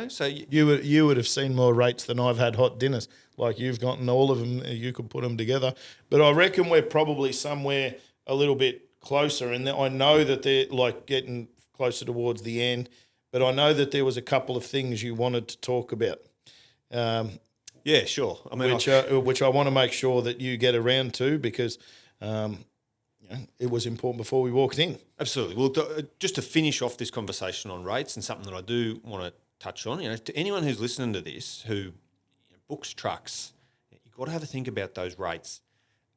So You would have seen more rates than I've had hot dinners. Like you've gotten all of them, you could put them together. But I reckon we're probably somewhere a little bit closer. And I know that they're like getting closer towards the end. But I know that there was a couple of things you wanted to talk about. Yeah, sure. I mean, which I want to make sure that you get around to because it was important before we walked in. Absolutely. Well, just to finish off this conversation on rates and something that I do want to touch on, to anyone who's listening to this who books trucks, you've got to have a think about those rates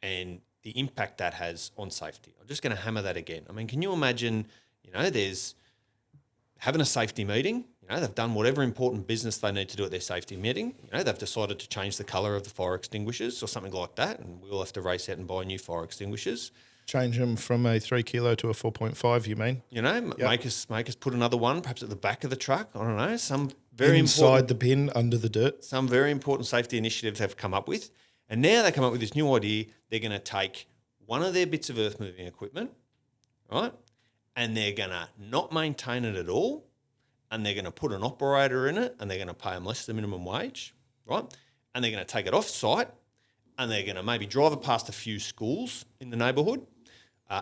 and the impact that has on safety. I'm just going to hammer that again. I mean, can you imagine, there's having a safety meeting, they've done whatever important business they need to do at their safety meeting. They've decided to change the colour of the fire extinguishers or something like that, and we all have to race out and buy new fire extinguishers. Change them from a 3 kilo to a 4.5, you mean? Make us put another one, perhaps at the back of the truck. I don't know. Some very inside the bin, under the dirt. Some very important safety initiatives have come up with, and now they come up with this new idea. They're going to take one of their bits of earth moving equipment, right, and they're going to not maintain it at all, and they're going to put an operator in it, and they're going to pay them less than minimum wage, right, and they're going to take it off site, and they're going to maybe drive it past a few schools in the neighbourhood.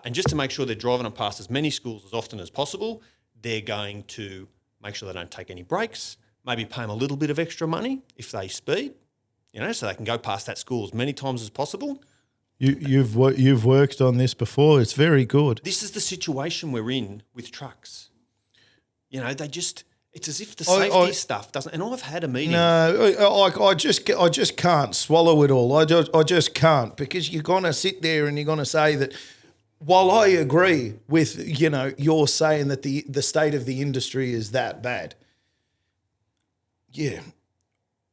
And just to make sure they're driving it past as many schools as often as possible, they're going to make sure they don't take any breaks, maybe pay them a little bit of extra money if they speed, so they can go past that school as many times as possible. You've worked on this before. It's very good. This is the situation we're in with trucks. It's as if the safety stuff doesn't. And I've had a meeting. No, I just can't swallow it all. I just can't because you're gonna sit there and you're gonna say that. While I agree with, you're saying that the state of the industry is that bad. Yeah.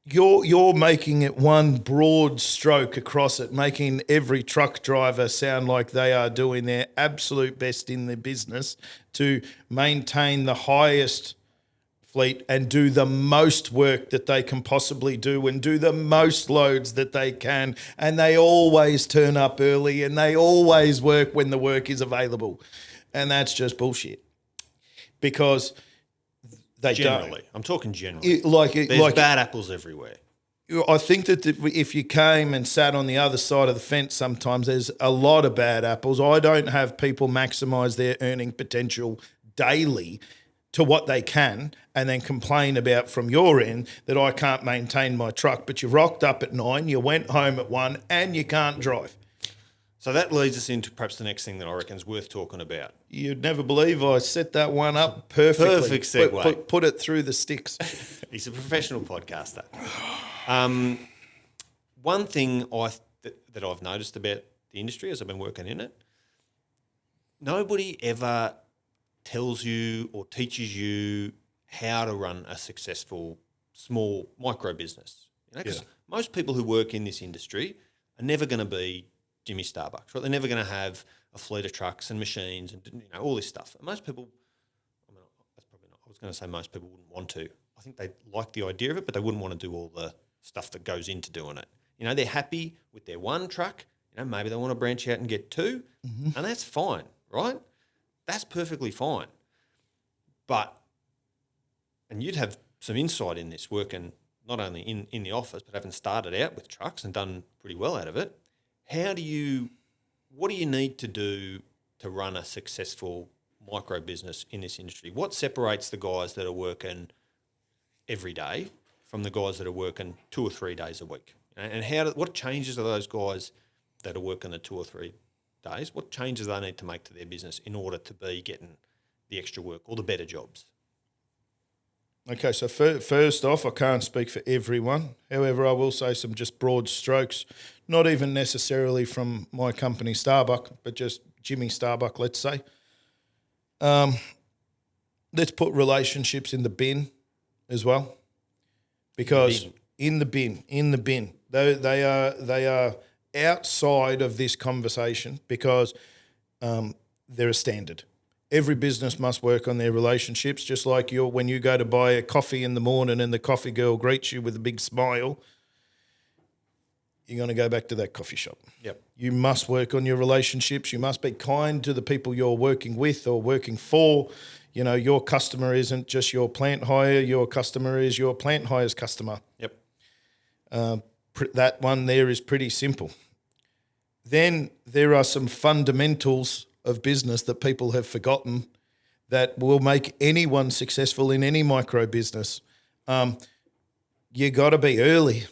You're making it one broad stroke across it, making every truck driver sound like they are doing their absolute best in their business to maintain the highest fleet and do the most work that they can possibly do and do the most loads that they can. And they always turn up early and they always work when the work is available. And that's just bullshit because they generally, don't. I'm talking generally. There's bad apples everywhere. I think that if you came and sat on the other side of the fence, sometimes there's a lot of bad apples. I don't have people maximise their earning potential daily to what they can and then complain about from your end that I can't maintain my truck. But you rocked up at 9, you went home at 1 and you can't drive. So that leads us into perhaps the next thing that I reckon is worth talking about. You'd never believe I set that one up perfectly. Perfect segue. Put it through the sticks. He's a professional podcaster. One thing that I've noticed about the industry as I've been working in it, nobody ever tells you or teaches you how to run a successful small micro business. Because most people who work in this industry are never going to be Jimmy Starbucks, right? They're never going to have a fleet of trucks and machines and all this stuff. And most people, that's probably not. I was going to say most people wouldn't want to. I think they like the idea of it, but they wouldn't want to do all the stuff that goes into doing it. They're happy with their one truck. Maybe they want to branch out and get 2, and that's fine, right? That's perfectly fine. And you'd have some insight in this, working not only in the office, but having started out with trucks and done pretty well out of it. What do you need to do to run a successful micro business in this industry? What separates the guys that are working every day from the guys that are working 2 or 3 days a week? And what changes are those guys that are working the 2 or 3 days? What changes they need to make to their business in order to be getting the extra work or the better jobs? Okay, so first off, I can't speak for everyone. However, I will say some just broad strokes, not even necessarily from my company Starbuck, but just Jimmy Starbuck, let's say. Let's put relationships in the bin as well, because in the bin, they are outside of this conversation because they're a standard. Every business must work on their relationships, just like when you go to buy a coffee in the morning and the coffee girl greets you with a big smile, you're going to go back to that coffee shop. Yep. You must work on your relationships. You must be kind to the people you're working with or working for. You know, your customer isn't just your plant hire. Your customer is your plant hire's customer. Yep. That one there is pretty simple. Then there are some fundamentals of business that people have forgotten that will make anyone successful in any micro business. You got to be early.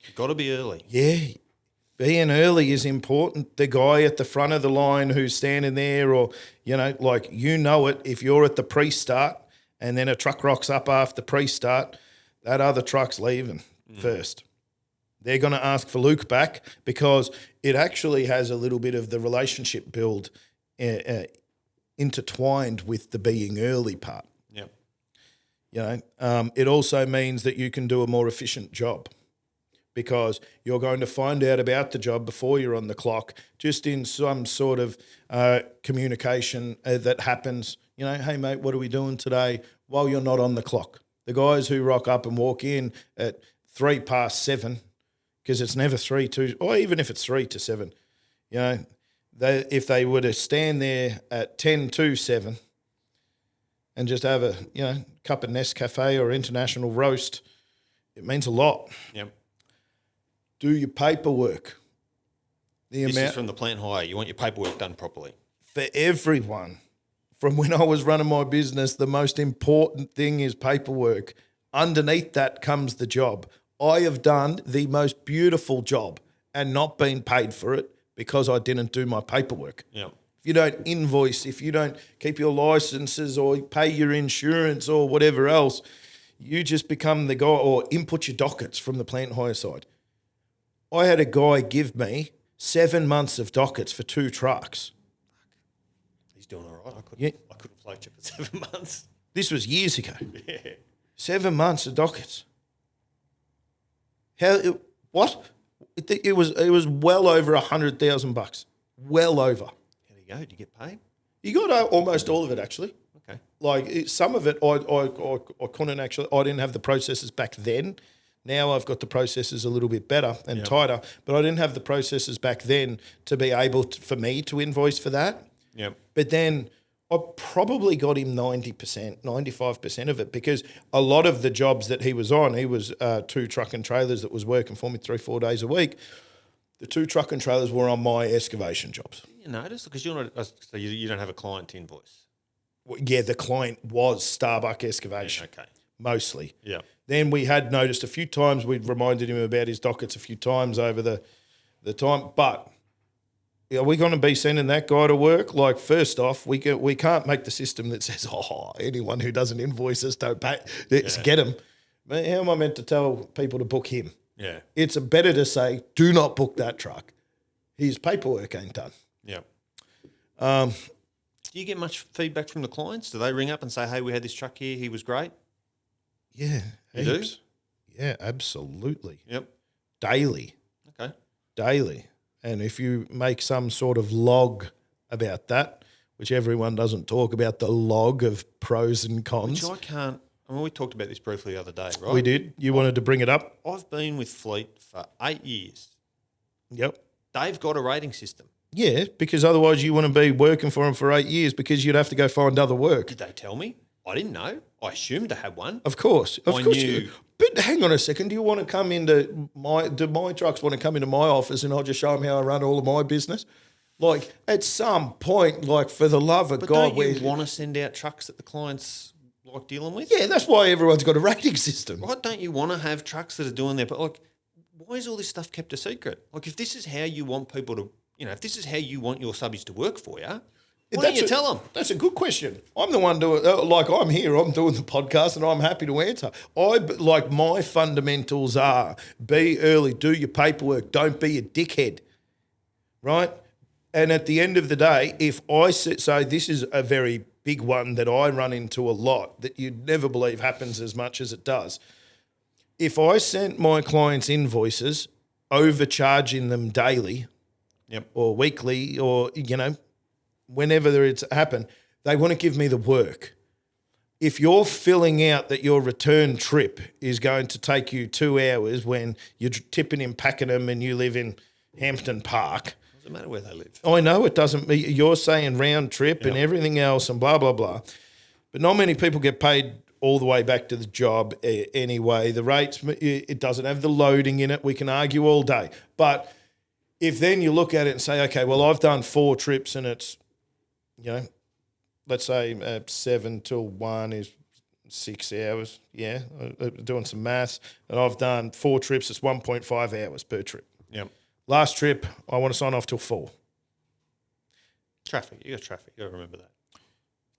You've got to be early. Yeah, being early is important. The guy at the front of the line who's standing there, or, you know, like, you know it, if you're at the pre-start and then a truck rocks up after pre-start, that other truck's leaving first. They're going to ask for Luke back because it actually has a little bit of the relationship build intertwined with the being early part. Yep. You know, it also means that you can do a more efficient job because you're going to find out about the job before you're on the clock, just in some sort of communication that happens. You know, hey, mate, what are we doing today while you're not on the clock? The guys who rock up and walk in at 7:03, because it's never 3 or even if it's 3 to 7, you know, if they were to stand there at 7 and just have a, you know, cup of Nescafe or International Roast, it means a lot. Yep. Do your paperwork. This is from the plant hire. You want your paperwork done properly. For everyone, from when I was running my business, the most important thing is paperwork. Underneath that comes the job. I have done the most beautiful job and not been paid for it because I didn't do my paperwork. Yeah. If you don't invoice, if you don't keep your licenses or pay your insurance or whatever else, you just become the guy, or input your dockets from the plant hire side. I had a guy give me 7 months of dockets for 2 trucks. He's doing all right. I couldn't float you for 7 months. This was years ago. Yeah. 7 months of dockets. What? It was well over $100,000. Well over. How do you go? Did you get paid? You got almost all of it, actually. Okay. Like some of it, I couldn't actually. I didn't have the processes back then. Now I've got the processes a little bit better and tighter, but I didn't have the processes back then to be able for me to invoice for that. Yep. But then I probably got him 90%, 95% of it, because a lot of the jobs that he was on, he was 2 truck and trailers that was working for me 3-4 days a week. The 2 truck and trailers were on my excavation jobs. You notice? Because you're not, so you don't have a client to invoice. Well, yeah, the client was Starbuck Excavation, Okay. mostly. Yeah. Then we had noticed a few times, we'd reminded him about his dockets a few times over the time, but are we going to be sending that guy to work? Like, first off, we can't make the system that says, anyone who doesn't invoice us don't pay. Let's get him. How am I meant to tell people to book him? Yeah. It's better to say, do not book that truck. His paperwork ain't done. Yeah. Do you get much feedback from the clients? Do they ring up and say, hey, we had this truck here, he was great? Yeah. You do? heaps. Yeah, absolutely. Yep. Daily. Okay. Daily. And if you make some sort of log about that, which everyone doesn't talk about, the log of pros and cons. Which I can't. I mean, we talked about this briefly the other day, right? We did. You wanted to bring it up? I've been with Fleet for 8 years. Yep. They've got a rating system. Yeah, because otherwise you wouldn't be working for them for 8 years because you'd have to go find other work. Did they tell me? I didn't know. I assumed they had one. Of course. I knew. But hang on a second. Do you want to come into do my trucks want to come into my office and I'll just show them how I run all of my business? Like, at some point, like, for the love of But God. don't you want to send out trucks that the clients like dealing with? Yeah, that's why everyone's got a rating system. Right? Don't you want to have trucks that are doing that? But, like, why is all this stuff kept a secret? Like, if this is how you want people to, if this is how you want your subbies to work for you, Why don't you tell them? That's a good question. I'm the one doing, I'm here, I'm doing the podcast and I'm happy to answer. My fundamentals are be early, do your paperwork, don't be a dickhead, right? And at the end of the day, if I so this is a very big one that I run into a lot that you'd never believe happens as much as it does. If I sent my clients invoices overcharging them daily or weekly or, whenever it's happened, they want to give me the work. If you're filling out that your return trip is going to take you 2 hours when you're tipping in Pakenham and you live in Hampton Park. Doesn't matter where they live. I know it doesn't. You're saying round trip and everything else and blah, blah, blah. But not many people get paid all the way back to the job anyway. The rates, it doesn't have the loading in it. We can argue all day. But if then you look at it and say, okay, well, I've done 4 trips and it's, let's say 7 till 1 is 6 hours. Yeah, doing some maths. And I've done 4 trips. It's 1.5 hours per trip. Yep. Last trip, I want to sign off till 4. Traffic. You got traffic. You got to remember that.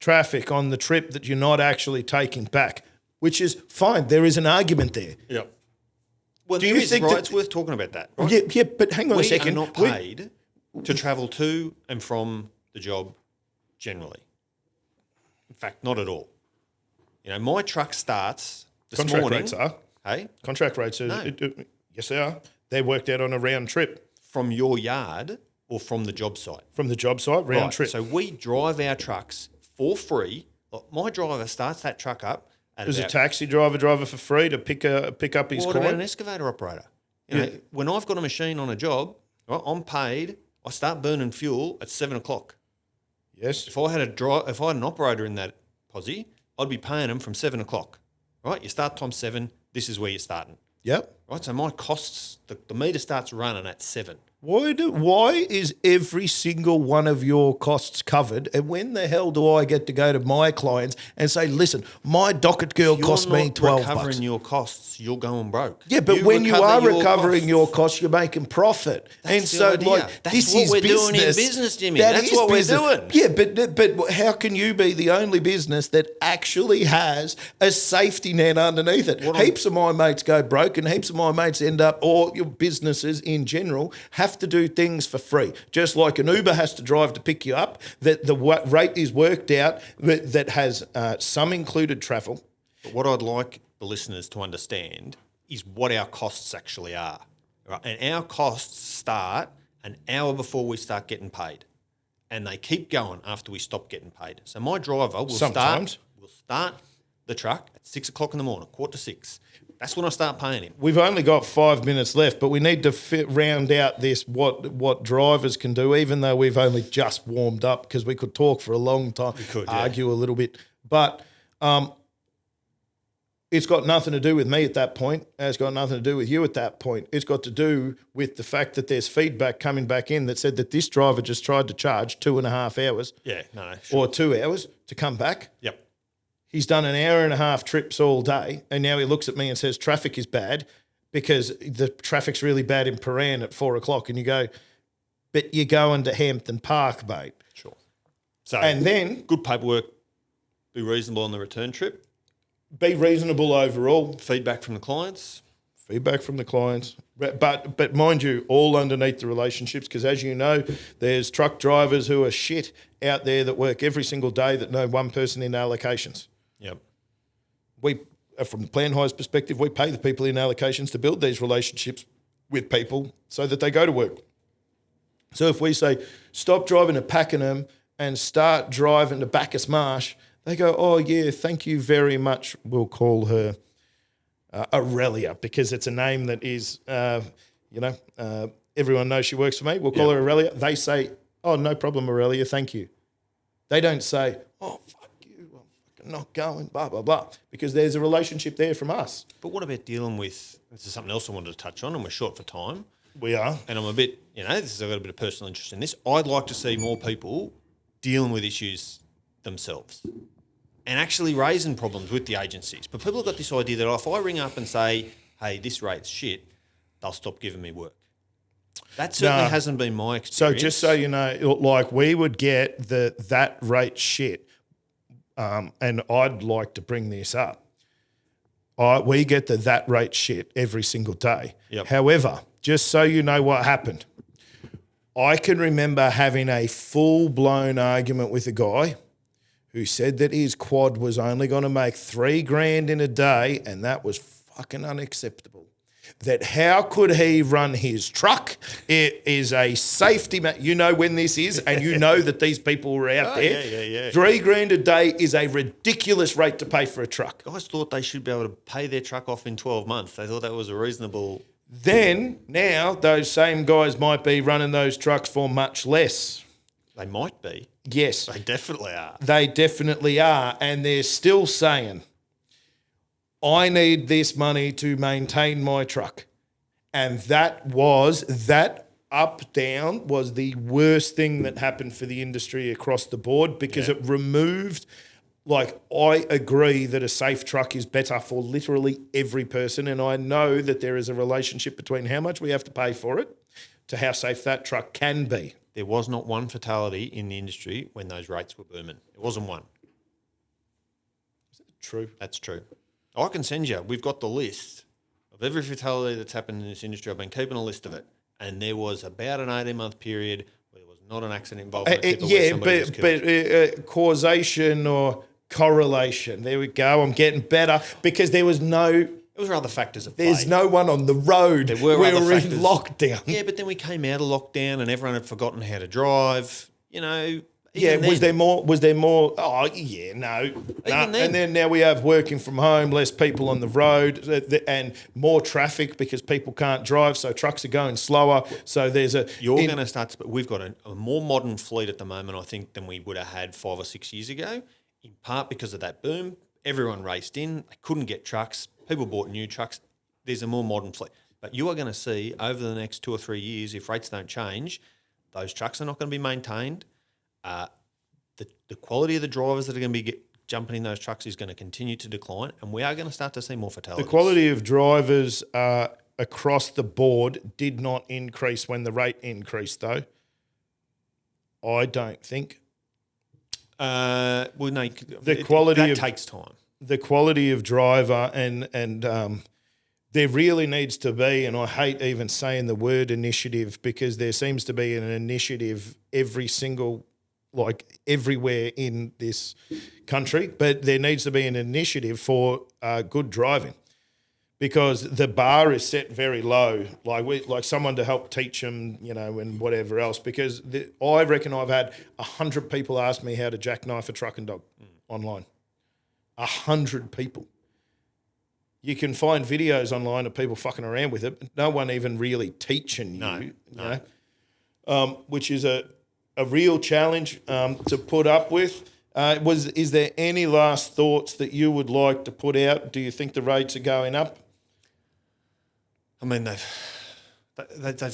Traffic on the trip that you're not actually taking back, which is fine. There is an argument there. Yep. Well, Do you think that- it's worth talking about that. Right? Yeah, but hang on a second. We are not paid to travel to and from the job generally. In fact, not at all. My truck starts this Contract morning. rates are. Hey? Contract rates are. No. Yes, they are. They're worked out on a round trip. From your yard or from the job site? From the job site, round Right, trip. So we drive our trucks for free. Like, my driver starts that truck up at Does a about... taxi driver for free to pick up his What about an coin? excavator operator? When I've got a machine on a job, right, I'm paid. I start burning fuel at 7 o'clock. Yes. If I had an operator in that posse, I'd be paying them from 7 o'clock. Right? You start time 7. This is where you're starting. Yep. Right? So my costs, the meter starts running at 7. Why is every single one of your costs covered? And when the hell do I get to go to my clients and say, listen, my docket girl cost me $12? You're not recovering your costs. You're going broke. Yeah, but when you are recovering your costs, you're making profit. That's the idea. That's this what is we're business. doing in business, Jimmy. That That's is what we're business. doing. Yeah, but how can you be the only business that actually has a safety net underneath it? Heaps of my mates go broke and heaps of my mates end up, or your businesses in general, have to do things for free. Just like an Uber has to drive to pick you up, that the rate is worked out that has some included travel. But what I'd like the listeners to understand is what our costs actually are. Right? And our costs start an hour before we start getting paid. And they keep going after we stop getting paid. So my driver will start the truck at 6 o'clock in the morning, 5:45. That's when I start paying him. We've only got 5 minutes left, but we need to round out this what drivers can do, even though we've only just warmed up, because we could talk for a long time, argue a little bit. But it's got nothing to do with me at that point. It's got nothing to do with you at that point. It's got to do with the fact that there's feedback coming back in that said that this driver just tried to charge 2.5 hours or 2 hours to come back. Yep. He's done an hour and a half trips all day, and now he looks at me and says traffic is bad because the traffic's really bad in Paran at 4 o'clock. And you go, but you're going to Hampton Park, mate. Sure. So, and then good paperwork, be reasonable on the return trip. Be reasonable overall. Feedback from the clients. But mind you, all underneath the relationships, because as you know, there's truck drivers who are shit out there that work every single day that know one person in allocations. Yep. We, from the Plan High's perspective, we pay the people in allocations to build these relationships with people so that they go to work. So if we say, stop driving to Pakenham and start driving to Bacchus Marsh, they go, oh, yeah, thank you very much. We'll call her Aurelia, because it's a name that is, everyone knows she works for me. We'll call her Aurelia. They say, oh, no problem, Aurelia, thank you. They don't say, oh, fuck you, I'm fucking not going, blah, blah, blah, because there's a relationship there from us. But what about dealing with, this is something else I wanted to touch on, and we're short for time. We are. And I'm a bit, I've got a bit of personal interest in this. I'd like to see more people dealing with issues themselves and actually raising problems with the agencies. But people have got this idea that if I ring up and say, hey, this rate's shit, they'll stop giving me work. That certainly No. hasn't been my experience. So just so you know, like we would get that rate shit, and I'd like to bring this up. We get that rate shit every single day. Yep. However, just so you know what happened, I can remember having a full-blown argument with a guy who said that his quad was only going to make $3,000 in a day, and that was fucking unacceptable. That how could he run his truck? It is a safety you know when this is, and you know that these people were out there. Yeah. $3,000 a day is a ridiculous rate to pay for a truck. Guys thought they should be able to pay their truck off in 12 months. They thought that was a reasonable... Then, now, those same guys might be running those trucks for much less. They might be. Yes. They definitely are. They definitely are. And they're still saying, I need this money to maintain my truck. And that up down was the worst thing that happened for the industry across the board because it removed, like, I agree that a safe truck is better for literally every person. And I know that there is a relationship between how much we have to pay for it to how safe that truck can be. There was not one fatality in the industry when those rates were booming. It wasn't one. True. That's true. I can send you. We've got the list of every fatality that's happened in this industry. I've been keeping a list of it. And there was about an 18-month period where there was not an accident involved. But causation or correlation. There we go. I'm getting better because there was no... There were other factors at play. There's no one on the road. There were we other were in factors. lockdown. Yeah, but then we came out of lockdown and everyone had forgotten how to drive. You know... Yeah, even then- was there more? Oh, yeah, no. then. And then now we have working from home, less people on the road, and more traffic because people can't drive, so trucks are going slower. So there's a... You're going to start to... We've got a more modern fleet at the moment, I think, than we would have had 5 or 6 years ago, in part because of that boom. Everyone raced in. They couldn't get trucks. People bought new trucks. There's a more modern fleet. But you are going to see over the next 2 or 3 years, if rates don't change, those trucks are not going to be maintained. The quality of the drivers that are going to be jumping in those trucks is going to continue to decline, and we are going to start to see more fatalities. The quality of drivers across the board did not increase when the rate increased, though. I don't think. No, quality takes time. The quality of driver and there really needs to be, and I hate even saying the word initiative because there seems to be an initiative everywhere in this country, but there needs to be an initiative for good driving because the bar is set very low. Like someone to help teach them, and whatever else. Because I reckon I've had 100 people ask me how to jackknife a truck and dog online. 100 people. You can find videos online of people fucking around with it. No one even really teaching you. No. Which is a real challenge to put up with. Is there any last thoughts that you would like to put out? Do you think the rates are going up? I mean, they've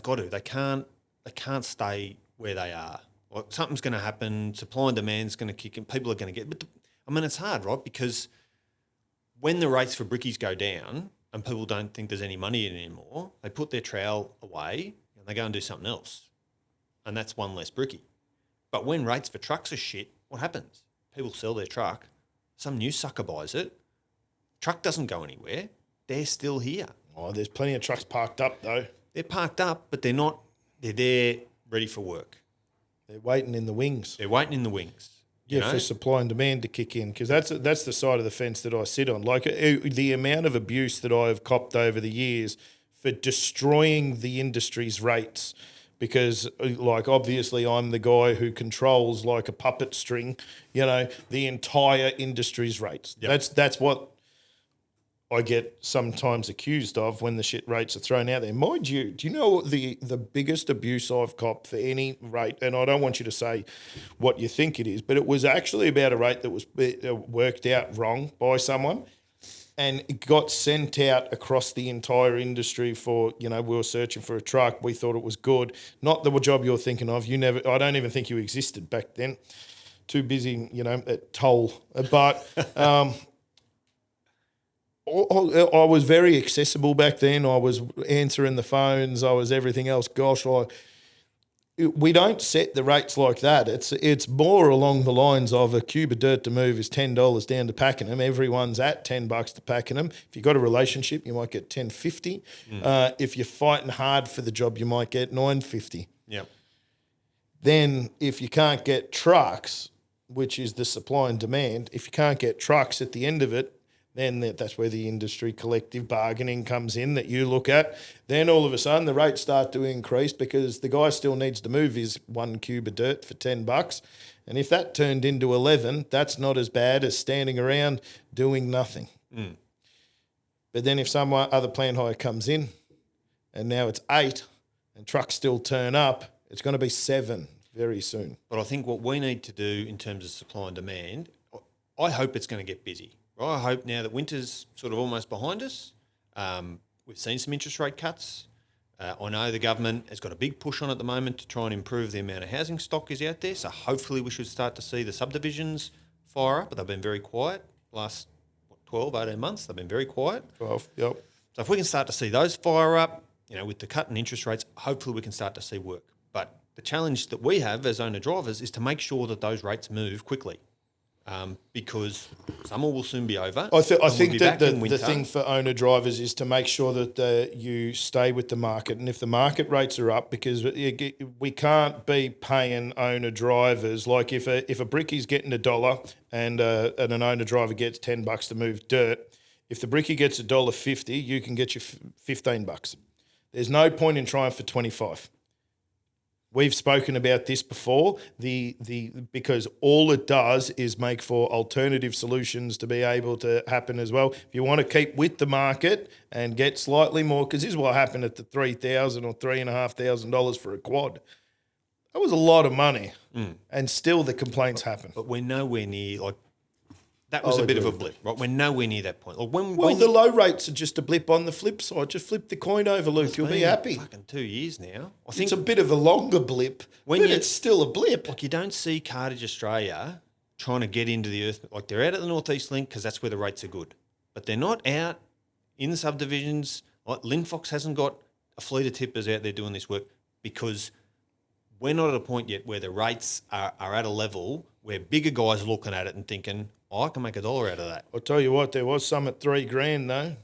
got to. They can't stay where they are. Like, something's going to happen. Supply and demand's going to kick in. People are going to get. But it's hard, right? Because when the rates for brickies go down and people don't think there's any money in it anymore, they put their trowel away and they go and do something else, and that's one less brickie. But when rates for trucks are shit, what happens? People sell their truck. Some new sucker buys it. Truck doesn't go anywhere. They're still here. Oh, there's plenty of trucks parked up though. They're parked up, but they're not. They're there, ready for work. They're waiting in the wings. They're waiting in the wings. You know? For supply and demand to kick in, because that's the side of the fence that I sit on. Like the amount of abuse that I've copped over the years for destroying the industry's rates, because like obviously I'm the guy who controls like a puppet string, the entire industry's rates. Yep. That's what I get sometimes accused of when the shit rates are thrown out there. Mind you, do you know the biggest abuse I've copped for any rate, and I don't want you to say what you think it is, but it was actually about a rate that was worked out wrong by someone, and it got sent out across the entire industry for, we were searching for a truck. We thought it was good. Not the job you're thinking of. I don't even think you existed back then. Too busy, at toll. But... I was very accessible back then. I was answering the phones. I was everything else. Gosh, we don't set the rates like that. It's more along the lines of a cube of dirt to move is $10 down to Pakenham. Everyone's at $10 to Pakenham. If you've got a relationship, you might get $10.50. If you're fighting hard for the job, you might get $9.50. Yep. Then if you can't get trucks, which is the supply and demand, if you can't get trucks at the end of it, then that's where the industry collective bargaining comes in that you look at. Then all of a sudden the rates start to increase because the guy still needs to move his 1 cube of dirt for $10. And if that turned into 11, that's not as bad as standing around doing nothing. But then if some other plant hire comes in and now it's 8 and trucks still turn up, it's going to be 7 very soon. But I think what we need to do in terms of supply and demand, I hope it's going to get busy. I hope now that winter's sort of almost behind us, we've seen some interest rate cuts. I know the government has got a big push on at the moment to try and improve the amount of housing stock is out there. So hopefully we should start to see the subdivisions fire up, but they've been very quiet last 12, 18 months. They've been very quiet. 12, yep. So if we can start to see those fire up, with the cut in interest rates, hopefully we can start to see work. But the challenge that we have as owner-drivers is to make sure that those rates move quickly. Because summer will soon be over. I think that the thing for owner drivers is to make sure that you stay with the market, and if the market rates are up, because we can't be paying owner drivers like if a brickie's getting $1 and an owner driver gets $10 to move dirt. If the brickie gets $1.50, you can get your $15. There's no point in trying for 25. We've spoken about this before, because all it does is make for alternative solutions to be able to happen as well. If you want to keep with the market and get slightly more, because this is what happened at the $3,000 or $3,500 for a quad. That was a lot of money, and still the complaints happen. But we're nowhere near, that was a bit of a blip, right? We're nowhere near that point. The low rates are just a blip on the flip side. Just flip the coin over, Luke. You'll be happy. Fucking 2 years now. I think it's a bit of a longer blip, but it's still a blip. You don't see Cartage Australia trying to get into the earth. They're out at the North East Link because that's where the rates are good. But they're not out in the subdivisions. Linfox hasn't got a fleet of tippers out there doing this work because we're not at a point yet where the rates are at a level where bigger guys are looking at it and thinking, I can make $1 out of that. I'll tell you what, there was some at $3,000 though.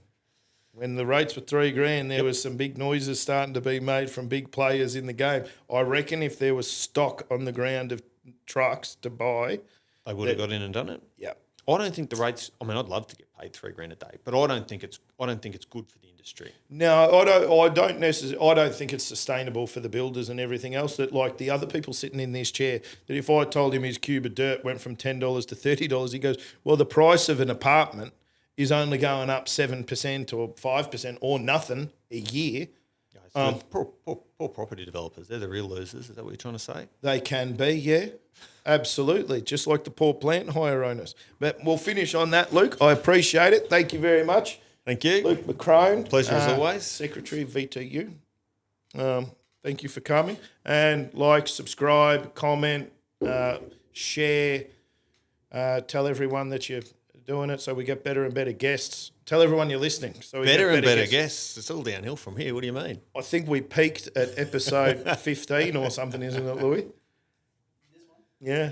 When the rates were $3,000, there was some big noises starting to be made from big players in the game. I reckon if there was stock on the ground of trucks to buy, they would have got in and done it. Yeah. I don't think the rates. I'd love to get paid $3,000 a day, but I don't think it's good for the industry. No, I don't think it's sustainable for the builders and everything else. That like the other people sitting in this chair, that if I told him his cube of dirt went from $10 to $30, he goes, well, the price of an apartment is only going up 7% or 5% or nothing a year. Poor property developers, they're the real losers. Is that what you're trying to say? They can be, yeah. Absolutely, just like the poor plant hire owners. But we'll finish on that, Luke. I appreciate it. Thank you very much. Thank you. Luke McCrone. Pleasure as always. Secretary of VTU. Thank you for coming. And subscribe, comment, share, tell everyone that you're doing it so we get better and better guests. Tell everyone you're listening. So we better get and better guests. It's all downhill from here. What do you mean? I think we peaked at episode 15 or something, isn't it, Louis? Yeah.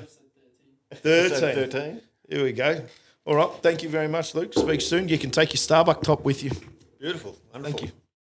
13. Here we go. All right. Thank you very much, Luke. Speak soon. You can take your Starbucks top with you. Beautiful. Wonderful. Thank you.